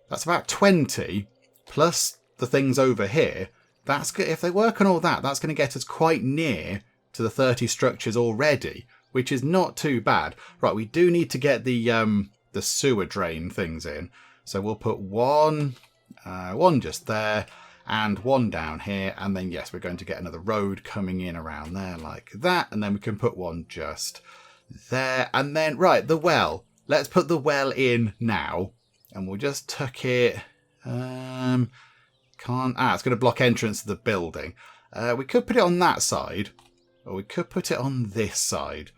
That's about 20, plus the things over here. That's good. If they work on all that, that's going to get us quite near to the 30 structures already, which is not too bad. Right, we do need to get the sewer drain things in. So we'll put one just there, and 1 down here. And then, yes, we're going to get another road coming in around there like that. And then we can put one just there. And then, right, the well. Let's put the well in now. And we'll just tuck it. It's going to block entrance to the building. We could put it on that side. Or we could put it on this side.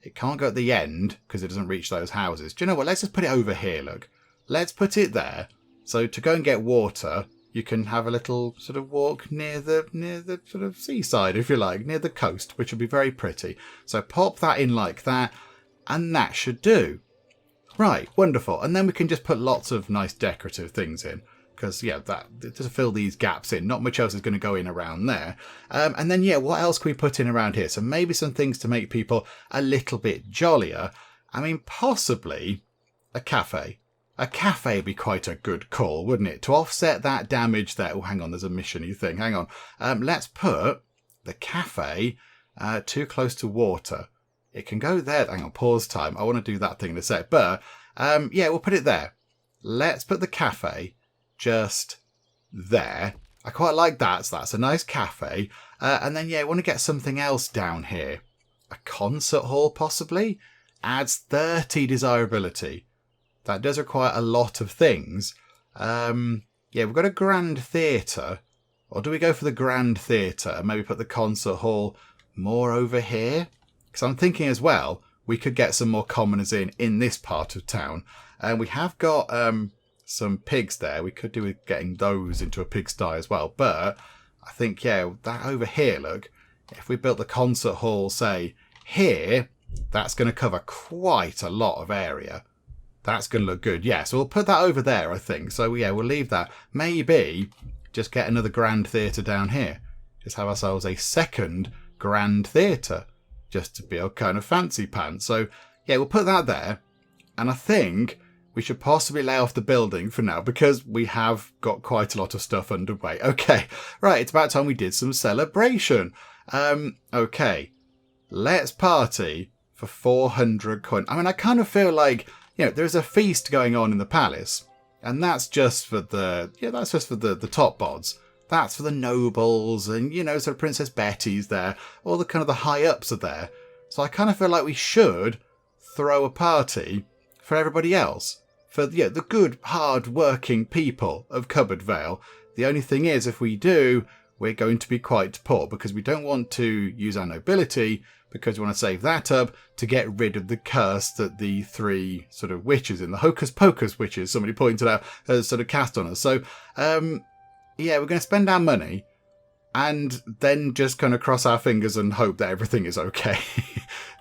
It can't go at the end because it doesn't reach those houses. Do you know what? Let's just put it over here, look. Let's put it there. So to go and get water, you can have a little sort of walk near the sort of seaside, if you like, near the coast, which would be very pretty. So pop that in like that, and that should do. Right, wonderful. And then we can just put lots of nice decorative things in. Because, yeah, that to fill these gaps in. Not much else is going to go in around there. And then, yeah, what else can we put in around here? So maybe some things to make people a little bit jollier. I mean, possibly a cafe. A cafe would be quite a good call, wouldn't it? To offset that damage there. Oh, hang on, there's a mission-y thing. Hang on. Let's put the cafe too close to water. It can go there. Hang on, pause time. I want to do that thing in a sec. But, yeah, we'll put it there. Let's put the cafe just there. I quite like that. So that's a nice cafe. And then, yeah, I want to get something else down here. A concert hall, possibly? Adds 30 desirability. That does require a lot of things. Yeah, we've got a grand theatre. Or do we go for the grand theatre and maybe put the concert hall more over here? Because I'm thinking as well, we could get some more commoners in this part of town. And we have got some pigs there. We could do with getting those into a pigsty as well. But I think, yeah, that over here, look, if we built the concert hall, say, here, that's going to cover quite a lot of area. That's going to look good. Yeah, so we'll put that over there, I think. So, yeah, we'll leave that. Maybe just get another grand theatre down here. Just have ourselves a second grand theatre. Just to be a kind of fancy pants. So, yeah, we'll put that there. And I think we should possibly lay off the building for now because we have got quite a lot of stuff underway. Okay, right, it's about time we did some celebration. Okay, let's party for 400 coin. I mean, I kind of feel like, you know, there's a feast going on in the palace. And that's just for the, yeah, that's just for the top bods. That's for the nobles and, you know, sort of Princess Betty's there. All the kind of the high-ups are there. So I kind of feel like we should throw a party for everybody else. For, yeah, the good, hard-working people of CupboardVale. The only thing is, if we do, we're going to be quite poor because we don't want to use our nobility because we want to save that up to get rid of the curse that the 3 sort of witches in the Hocus Pocus witches, somebody pointed out, has sort of cast on us. So, yeah, we're going to spend our money and then just kind of cross our fingers and hope that everything is okay.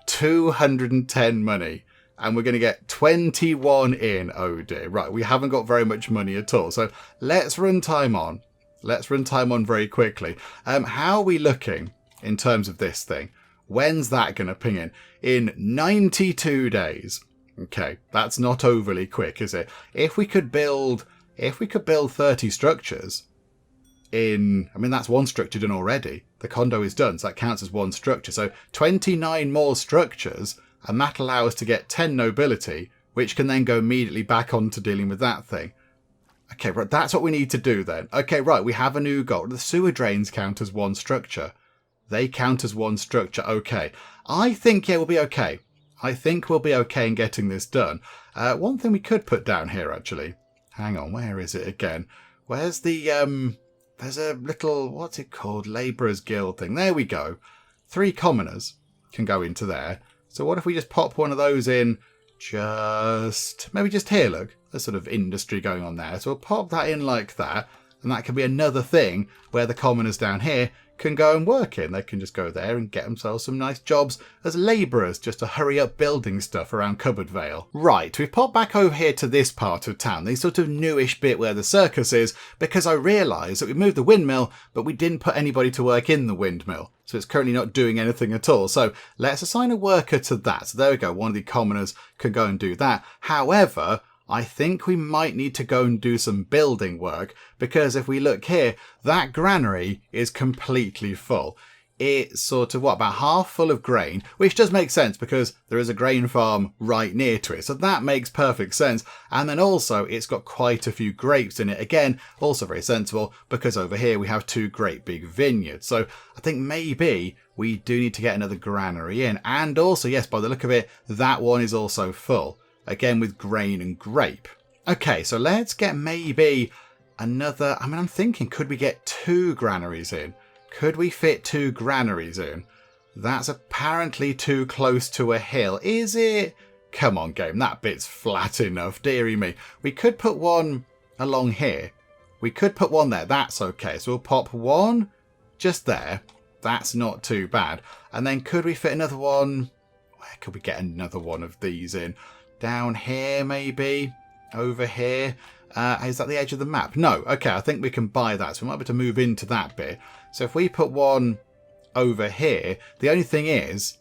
210 money. And we're going to get 21 in. Oh dear. Right, we haven't got very much money at all. So let's run time on. Let's run time on very quickly. How are we looking in terms of this thing? When's that going to ping in? In 92 days. Okay, that's not overly quick, is it? If we could build 30 structures in, I mean, that's one structure done already. The condo is done, so that counts as one structure. So 29 more structures, and that'll allow us to get 10 nobility, which can then go immediately back on to dealing with that thing. Okay, right, that's what we need to do then. Okay, right, we have a new goal. The sewer drains count as one structure. They count as one structure. Okay, I think, yeah, we'll be okay. I think we'll be okay in getting this done. One thing we could put down here, actually. Hang on, where is it again? Where's the, there's a little, what's it called? Labourers Guild thing. There we go. 3 commoners can go into there. So what if we just pop one of those in maybe just here, look. There's sort of industry going on there. So we'll pop that in like that. And that can be another thing where the commoners down here can go and work in. They can just go there and get themselves some nice jobs as labourers just to hurry up building stuff around CupboardVale. Right, we've popped back over here to this part of town, the sort of newish bit where the circus is, because I realised that we moved the windmill, but we didn't put anybody to work in the windmill. So it's currently not doing anything at all. So let's assign a worker to that. So there we go. One of the commoners can go and do that. However, I think we might need to go and do some building work, because if we look here, that granary is completely full. It's sort of, about half full of grain, which does make sense because there is a grain farm right near to it. So that makes perfect sense. And then also it's got quite a few grapes in it. Again, also very sensible because over here we have 2 great big vineyards. So I think maybe we do need to get another granary in. And also, yes, by the look of it, that one is also full. Again, with grain and grape. Okay, so let's get maybe another... I'm thinking, could we get 2 granaries in? Could we fit 2 granaries in? That's apparently too close to a hill. Is it? Come on, game. That bit's flat enough. Dearie me. We could put one along here. We could put one there. That's okay. So we'll pop one just there. That's not too bad. And then could we fit another one? Where could we get another one of these in? Down here, maybe? Over here? Is that the edge of the map? No. Okay, I think we can buy that. So we might be able to move into that bit. So if we put one over here, the only thing is,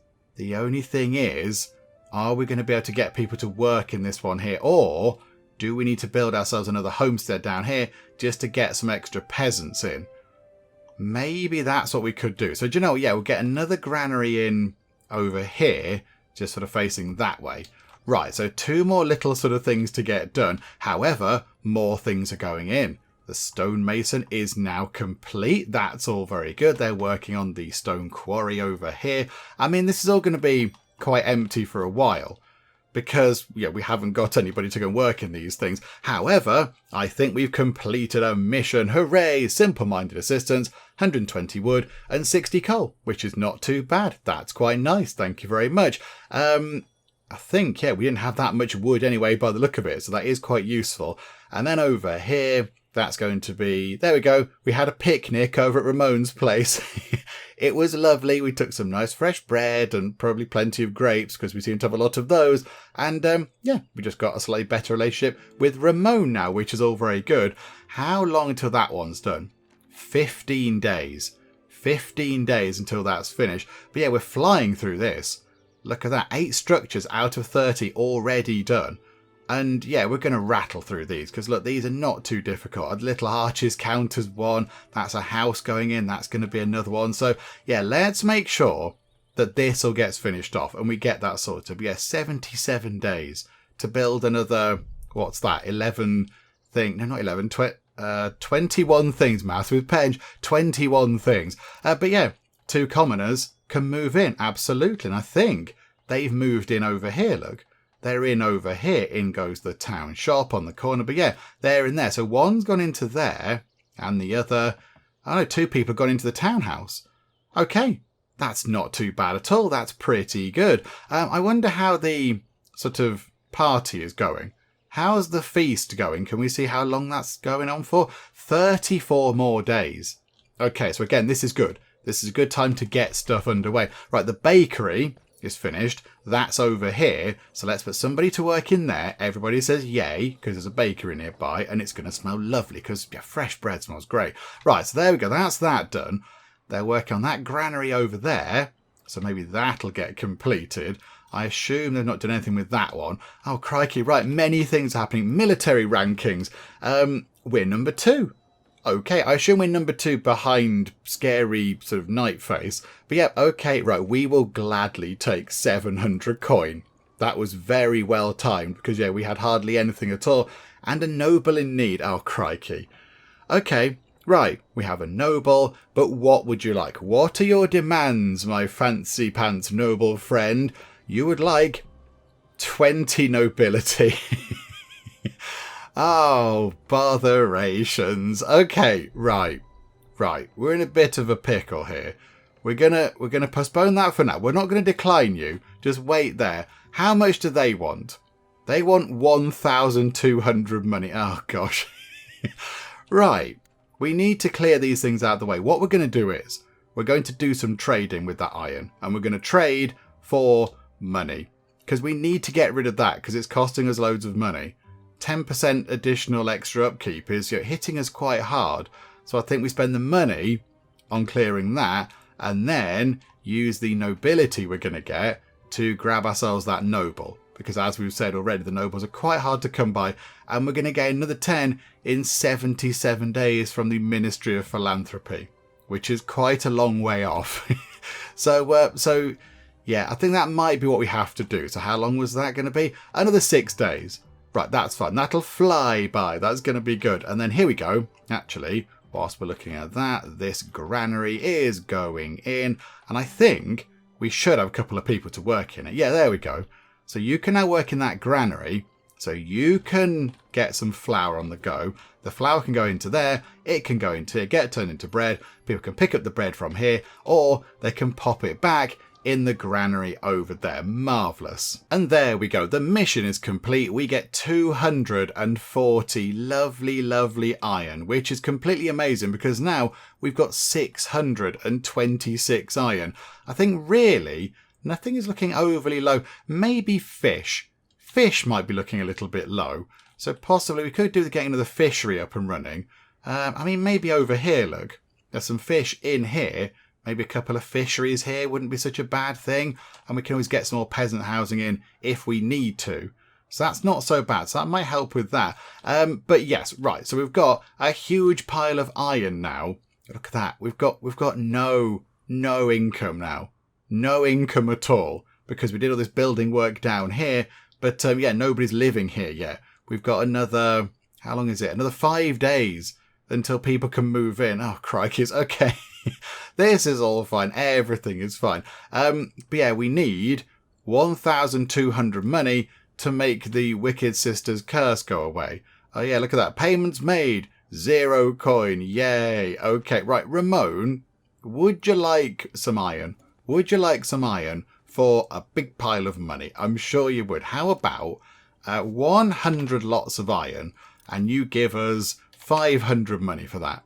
are we going to be able to get people to work in this one here? Or do we need to build ourselves another homestead down here just to get some extra peasants in? Maybe that's what we could do. So do you know what? Yeah, we'll get another granary in over here, just sort of facing that way. Right, so 2 more little sort of things to get done. However, more things are going in. The stonemason is now complete. That's all very good. They're working on the stone quarry over here. I mean, this is all going to be quite empty for a while because, yeah, we haven't got anybody to go and work in these things. However, I think we've completed a mission. Hooray! Simple-minded assistance, 120 wood and 60 coal, which is not too bad. That's quite nice. Thank you very much. I think, yeah, we didn't have that much wood anyway by the look of it, so that is quite useful. And then over here, that's going to be... There we go. We had a picnic over at Ramon's place. It was lovely. We took some nice fresh bread and probably plenty of grapes because we seem to have a lot of those. And, yeah, we just got a slightly better relationship with Ramon now, which is all very good. How long until that one's done? 15 days. 15 days until that's finished. But, yeah, we're flying through this. Look at that, 8 structures out of 30 already done. And yeah, we're going to rattle through these because look, these are not too difficult. Little arches count as one. That's a house going in. That's going to be another one. So yeah, let's make sure that this all gets finished off and we get that sorted. But yeah, 77 days to build another, what's that, 11 thing? No, not 11, 21 things, math with Penge, 21 things. But yeah, 2 commoners can move in, absolutely. And I think they've moved in over here, look. They're in over here. In goes the town shop on the corner. But yeah, they're in there. So one's gone into there and the other... I know 2 people have gone into the townhouse. Okay, that's not too bad at all. That's pretty good. I wonder how the sort of party is going. How's the feast going? Can we see how long that's going on for? 34 more days. Okay, so again, this is good. This is a good time to get stuff underway. Right, the bakery is finished. That's over here. So let's put somebody to work in there. Everybody says yay, because there's a bakery nearby, and it's going to smell lovely, because yeah, fresh bread smells great. Right, so there we go. That's that done. They're working on that granary over there, so maybe that'll get completed. I assume they've not done anything with that one. Oh, crikey, right, many things happening. Military rankings. We're number 2. Okay, I assume we're number 2 behind scary sort of night face. But yeah, okay, right, we will gladly take 700 coin. That was very well timed because, yeah, we had hardly anything at all. And a noble in need. Oh, crikey. Okay, right, we have a noble, but what would you like? What are your demands, my fancy pants noble friend? You would like 20 nobility. Oh, botherations. Okay, right. We're in a bit of a pickle here. We're gonna postpone that for now. We're not gonna decline you. Just wait there. How much do they want? They want 1,200 money. Oh gosh. Right. We need to clear these things out of the way. What we're gonna do is we're going to do some trading with that iron, and we're gonna trade for money because we need to get rid of that because it's costing us loads of money. 10% additional extra upkeep is hitting us quite hard. So I think we spend the money on clearing that and then use the nobility we're going to get to grab ourselves that noble. Because as we've said already, the nobles are quite hard to come by. And we're going to get another 10 in 77 days from the Ministry of Philanthropy, which is quite a long way off. So yeah, I think that might be what we have to do. So how long was that going to be? Another 6 days. Right, that's fine. That'll fly by. That's going to be good. And then here we go. Actually, whilst we're looking at that, this granary is going in. And I think we should have a couple of people to work in it. Yeah, there we go. So you can now work in that granary. So you can get some flour on the go. The flour can go into there. It can go into here, get turned into bread. People can pick up the bread from here. Or they can pop it back in the granary over there. Marvellous. And there we go. The mission is complete. We get 240 lovely iron, which is completely amazing because now we've got 626 iron. I think really nothing is looking overly low. Maybe fish. Fish might be looking a little bit low. So possibly we could do the getting another fishery up and running. I mean, maybe over here, look. There's some fish in here. Maybe a couple of fisheries here wouldn't be such a bad thing. And we can always get some more peasant housing in if we need to. So that's not so bad. So that might help with that. But yes, right. So we've got a huge pile of iron now. Look at that. We've got no income now. No income at all. Because we did all this building work down here. But yeah, nobody's living here yet. We've got another, how long is it? Another 5 days until people can move in. Oh, crikey. Okay. This is all fine. Everything is fine. But yeah, we need 1,200 money to make the Wicked Sister's curse go away. Oh yeah, look at that. Payments made. 0 coin. Yay. Okay, right. Ramon, would you like some iron? Would you like some iron for a big pile of money? I'm sure you would. How about 100 lots of iron and you give us 500 money for that?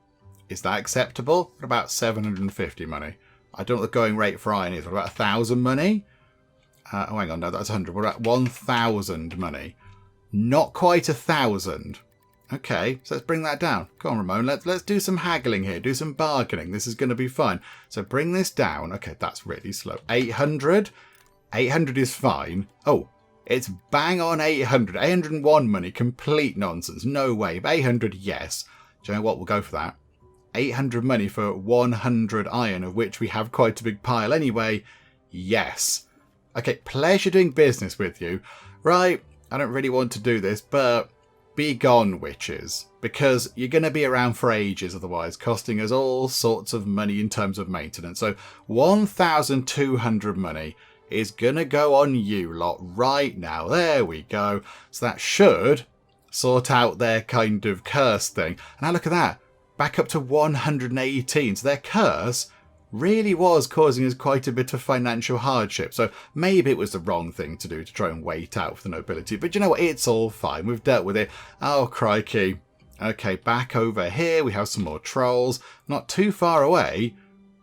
Is that acceptable? What about 750 money? I don't know what the going rate for iron is. What about 1,000 money? Oh, hang on. No, that's 100. What about 1,000 money? Not quite 1,000. Okay, so let's bring that down. Come on, Ramon. Let's do some haggling here. Do some bargaining. This is going to be fun. So bring this down. Okay, that's really slow. 800. 800 is fine. Oh, it's bang on 800. 801 money. Complete nonsense. No way. But 800, yes. Do you know what? We'll go for that. 800 money for 100 iron, of which we have quite a big pile anyway. Yes. Okay, pleasure doing business with you. Right, I don't really want to do this, but be gone, witches. Because you're going to be around for ages otherwise, costing us all sorts of money in terms of maintenance. So 1,200 money is going to go on you lot right now. There we go. So that should sort out their kind of curse thing. And now look at that. Back up to 118. So their curse really was causing us quite a bit of financial hardship. So maybe it was the wrong thing to do to try and wait out for the nobility. But you know what? It's all fine. We've dealt with it. Oh, crikey. Okay, back over here. We have some more trolls. Not too far away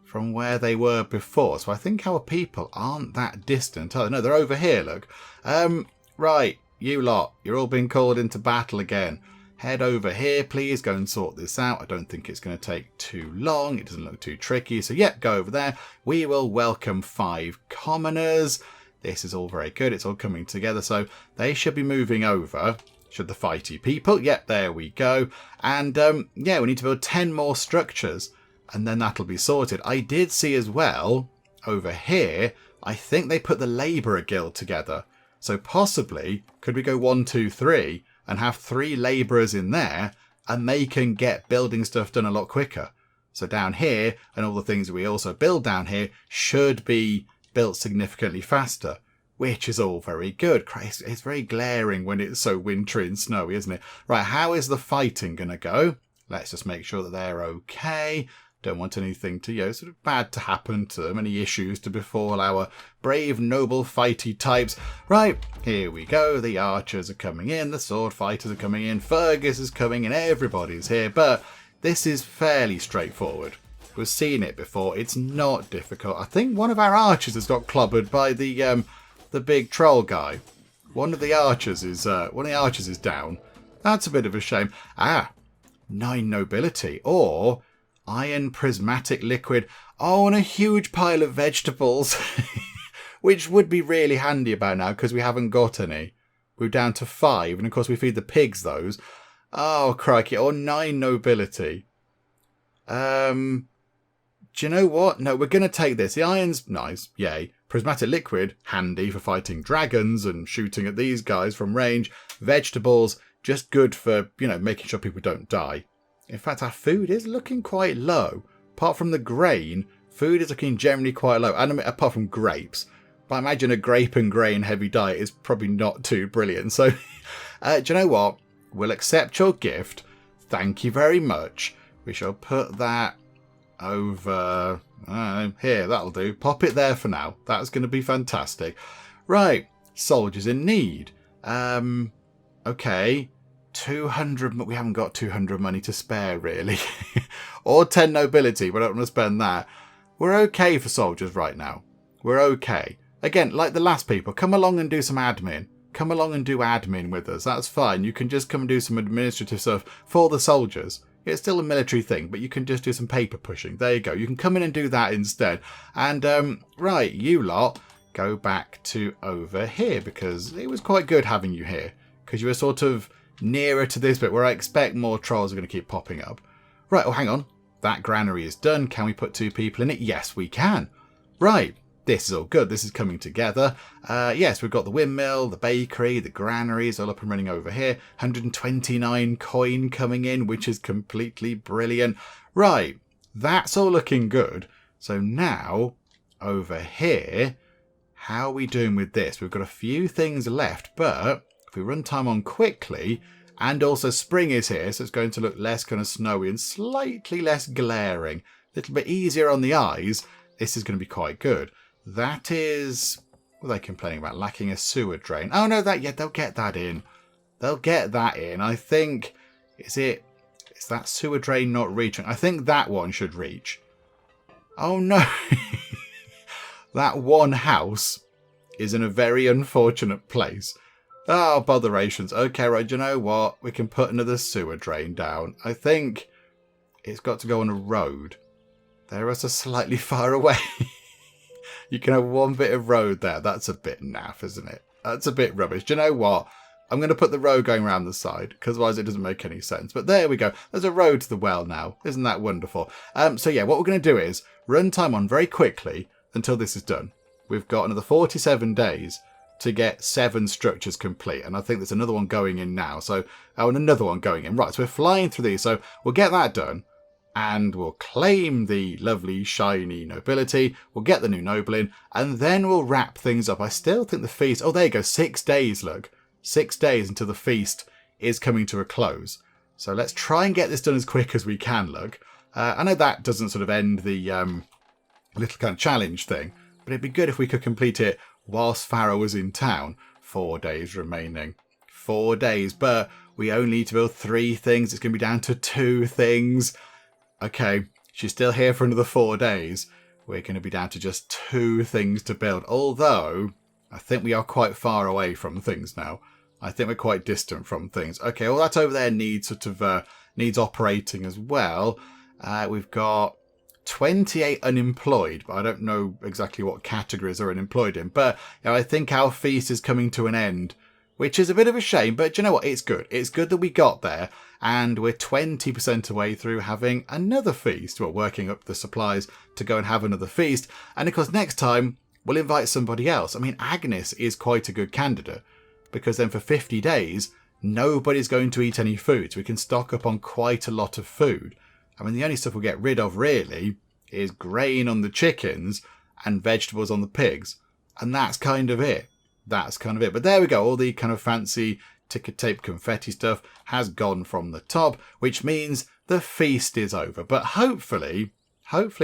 from where they were before. So I think our people aren't that distant. Oh, no, they're over here, look. Right, you lot. You're all being called into battle again. Head over here, please. Go and sort this out. I don't think it's going to take too long. It doesn't look too tricky. So, yeah, go over there. We will welcome 5 commoners. This is all very good. It's all coming together. So, they should be moving over Should the fighty people? Yep, there we go. And yeah, we need to build 10 more structures and then that'll be sorted. I did see as well over here, I think they put the labourer guild together. So possibly, could we go 1, 2, 3 and have 3 labourers in there and they can get building stuff done a lot quicker. So down here, and all the things that we also build down here should be built significantly faster, which is all very good. It's very glaring when it's so wintry and snowy, isn't it? Right, how is the fighting going to go? Let's just make sure that they're okay. Don't want anything to, sort of bad to happen to them, any issues to befall our brave, noble, fighty types. Right, here we go. The archers are coming in, the sword fighters are coming in, Fergus is coming in, everybody's here. But this is fairly straightforward. We've seen it before. It's not difficult. I think one of our archers has got clobbered by the big troll guy. One of the archers is down. That's a bit of a shame. 9 nobility or iron prismatic liquid. Oh, and a huge pile of vegetables, which would be really handy about now because we haven't got any. We're down to 5, and of course we feed the pigs those. Oh, crikey. Or 9 nobility. Do you know what? No, we're going to take this. The iron's nice. Yay. Prismatic liquid, handy for fighting dragons and shooting at these guys from range. Vegetables, just good for, making sure people don't die. In fact, our food is looking quite low. Apart from the grain, food is looking generally quite low. And apart from grapes. But I imagine a grape and grain heavy diet is probably not too brilliant. So, do you know what? We'll accept your gift. Thank you very much. We shall put that over here. That'll do. Pop it there for now. That's going to be fantastic. Right. Soldiers in need. Okay. 200. We haven't got 200 money to spare, really. Or 10 nobility. We don't want to spend that. We're okay for soldiers right now. We're okay. Again, like the last people, come along and do some admin. Come along and do admin with us. That's fine. You can just come and do some administrative stuff for the soldiers. It's still a military thing, but you can just do some paper pushing. There you go. You can come in and do that instead. And, right, you lot, go back to over here because it was quite good having you here. Because you were sort of nearer to this bit where I expect more trolls are going to keep popping up. Right, oh, hang on. That granary is done. Can we put 2 people in it? Yes, we can. Right. This is all good. This is coming together. Yes, we've got the windmill, the bakery, the granaries all up and running over here. 129 coin coming in, which is completely brilliant. Right, that's all looking good. So now, over here, how are we doing with this? We've got a few things left, but if we run time on quickly, and also spring is here, so it's going to look less kind of snowy and slightly less glaring. A little bit easier on the eyes. This is going to be quite good. That is... What are they complaining about? Lacking a sewer drain. Oh, no, they'll get that in. They'll get that in. I think... Is that sewer drain not reaching? I think that one should reach. Oh, no. That one house is in a very unfortunate place. Oh, botherations. Okay, right, do you know what? We can put another sewer drain down. I think it's got to go on a road. They're also slightly far away. You can have one bit of road there. That's a bit naff, isn't it? That's a bit rubbish. Do you know what? I'm going to put the road going around the side, because otherwise it doesn't make any sense. But there we go. There's a road to the well now. Isn't that wonderful? So yeah, what we're going to do is run time on very quickly until this is done. We've got another 47 days to get 7 structures complete. And I think there's another one going in now. So, and another one going in. Right, so we're flying through these. So we'll get that done. And we'll claim the lovely, shiny nobility. We'll get the new noble in. And then we'll wrap things up. I still think the feast... Oh, there you go. 6 days, look. 6 days until the feast is coming to a close. So let's try and get this done as quick as we can, look. I know that doesn't sort of end the little kind of challenge thing. But it'd be good if we could complete it whilst Farrah was in town. 4 days remaining. 4 days. But we only need to build 3 things. It's going to be down to 2 things. Okay, she's still here for another 4 days. We're going to be down to just 2 things to build. Although, I think we are quite far away from things now. I think we're quite distant from things. Okay, all that over there needs sort of needs operating as well. We've got 28 unemployed, but I don't know exactly what categories are unemployed in. But I think our feast is coming to an end which is a bit of a shame, but you know what? It's good. It's good that we got there, and we're 20% away through having another feast. We're working up the supplies to go and have another feast, and of course next time we'll invite somebody else. I mean, Agnes is quite a good candidate, because then for 50 days, nobody's going to eat any food, so we can stock up on quite a lot of food. I mean, the only stuff we'll get rid of, really, is grain on the chickens and vegetables on the pigs. And that's kind of it. That's kind of it. But there we go. All the kind of fancy ticker tape confetti stuff has gone from the top, which means the feast is over. But hopefully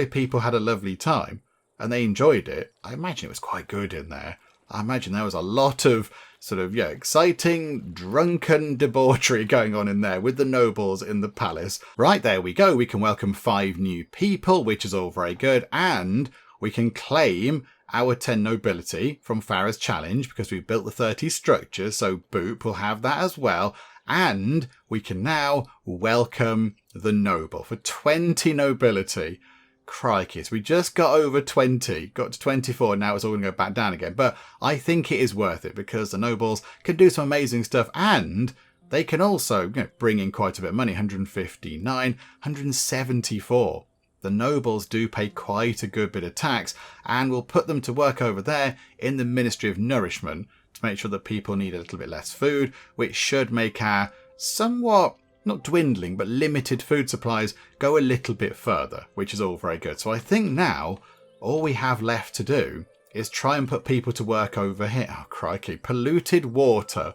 people had a lovely time and they enjoyed it. I imagine it was quite good in there. I imagine there was a lot of sort of, exciting, drunken debauchery going on in there with the nobles in the palace. Right, there we go. We can welcome 5 new people, which is all very good. And we can claim our 10 nobility from Farrah's challenge because we've built the 30 structures. So Boop will have that as well. And we can now welcome the noble for 20 nobility. Crikey, so we just got over 20, got to 24, now it's all going to go back down again. But I think it is worth it because the nobles can do some amazing stuff and they can also bring in quite a bit of money, 159, 174. The nobles do pay quite a good bit of tax and we'll put them to work over there in the Ministry of Nourishment to make sure that people need a little bit less food, which should make our somewhat not dwindling, but limited food supplies go a little bit further, which is all very good. So I think now all we have left to do is try and put people to work over here. Oh, crikey. Polluted water.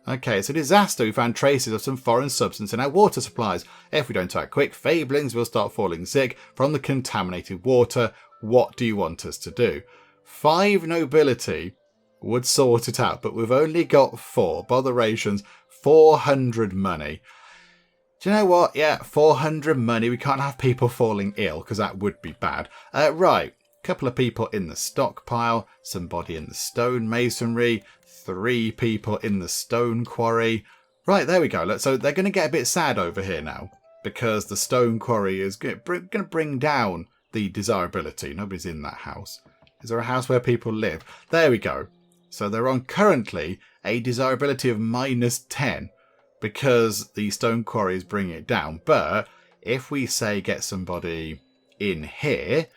Okay, it's a disaster. We found traces of some foreign substance in our water supplies. If we don't act quick, Fabelings will start falling sick from the contaminated water. What do you want us to do? 5 nobility would sort it out, but we've only got 4. Botherations, 400 money. Do you know what? Yeah, 400 money. We can't have people falling ill because that would be bad. Right. Couple of people in the stockpile. Somebody in the stone masonry. 3 people in the stone quarry. Right, there we go. Look, so they're going to get a bit sad over here now because the stone quarry is going to bring down the desirability. Nobody's in that house. Is there a house where people live? There we go. So they're on currently a desirability of -10. Because the stone quarries bring it down. But if we say get somebody in here,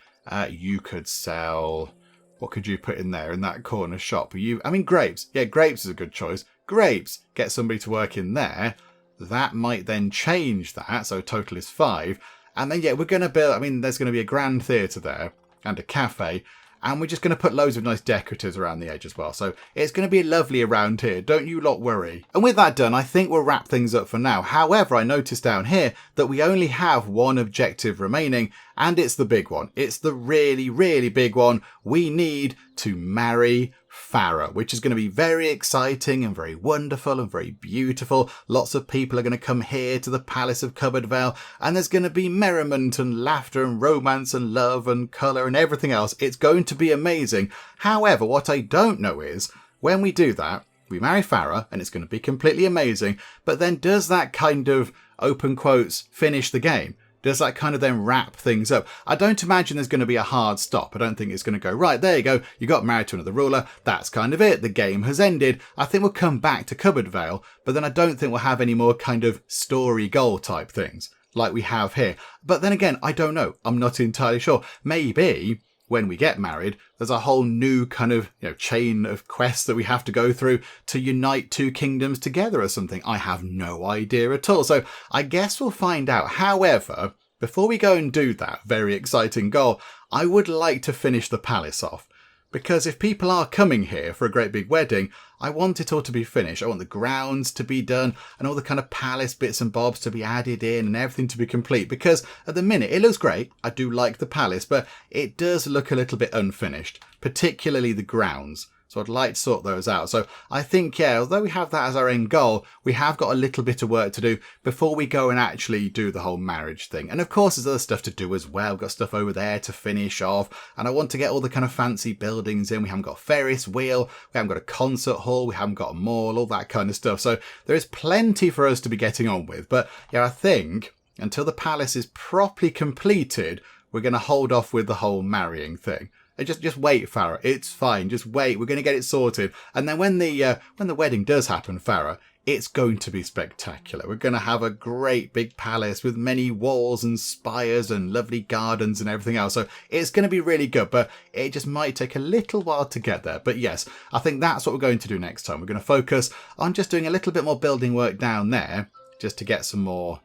you could sell... What could you put in there in that corner shop? Grapes. Yeah, grapes is a good choice. Grapes. Get somebody to work in there. That might then change that. So total is 5. And then, we're going to build... there's going to be a grand theatre there and a cafe. And we're just going to put loads of nice decoratives around the edge as well. So it's going to be lovely around here. Don't you lot worry. And with that done, I think we'll wrap things up for now. However, I noticed down here that we only have one objective remaining. And it's the big one. It's the really, really big one. We need to marry Farrah, which is going to be very exciting and very wonderful and very beautiful. Lots of people are going to come here to the Palace of CupboardVale, and there's going to be merriment and laughter and romance and love and colour and everything else. It's going to be amazing. However, what I don't know is, when we do that, we marry Farrah, and it's going to be completely amazing, but then does that kind of, open quotes, finish the game? Does that kind of then wrap things up? I don't imagine there's going to be a hard stop. I don't think it's going to go, right, there you go. You got married to another ruler. That's kind of it. The game has ended. I think we'll come back to CupboardVale, but then I don't think we'll have any more kind of story goal type things like we have here. But then again, I don't know. I'm not entirely sure. Maybe when we get married, there's a whole new kind of chain of quests that we have to go through to unite 2 kingdoms together or something. I have no idea at all. So I guess we'll find out. However, before we go and do that very exciting goal, I would like to finish the palace off. Because if people are coming here for a great big wedding, I want it all to be finished. I want the grounds to be done and all the kind of palace bits and bobs to be added in and everything to be complete. Because at the minute, it looks great. I do like the palace, but it does look a little bit unfinished, particularly the grounds. So I'd like to sort those out. So I think, although we have that as our end goal, we have got a little bit of work to do before we go and actually do the whole marriage thing. And of course, there's other stuff to do as well. We've got stuff over there to finish off. And I want to get all the kind of fancy buildings in. We haven't got a Ferris wheel. We haven't got a concert hall. We haven't got a mall, all that kind of stuff. So there is plenty for us to be getting on with. But I think until the palace is properly completed, we're going to hold off with the whole marrying thing. Just wait, Farrah. It's fine. Just wait. We're going to get it sorted. And then when the wedding does happen, Farrah, it's going to be spectacular. We're going to have a great big palace with many walls and spires and lovely gardens and everything else. So it's going to be really good, but it just might take a little while to get there. But yes, I think that's what we're going to do next time. We're going to focus on just doing a little bit more building work down there, just to get some more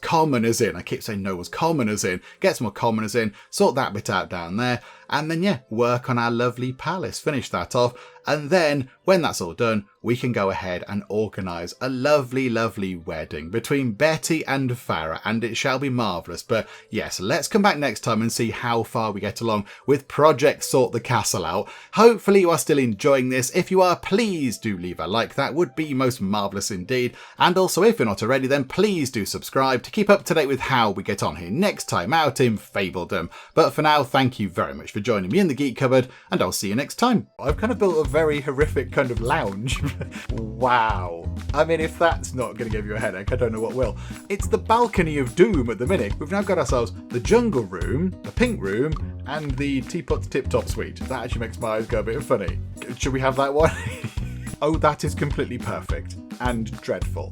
commoners in. I keep saying nobles, commoners in. Get some more commoners in, sort that bit out down there, and then, yeah, work on our lovely palace, finish that off. And then, when that's all done, we can go ahead and organise a lovely, lovely wedding between Betty and Farrah, and it shall be marvellous. But yes, let's come back next time and see how far we get along with Project Sort the Castle Out. Hopefully you are still enjoying this. If you are, please do leave a like. That would be most marvellous indeed. And also, if you're not already, then please do subscribe to keep up to date with how we get on here next time out in Fabledom. But for now, thank you very much for joining me in the Geek Cupboard, and I'll see you next time. I've kind of built a very horrific kind of lounge. Wow. I mean, if that's not going to give you a headache, I don't know what will. It's the balcony of doom at the minute. We've now got ourselves the jungle room, the pink room, and the teapot's tip-top suite. That actually makes my eyes go a bit funny. Should we have that one? Oh, that is completely perfect and dreadful.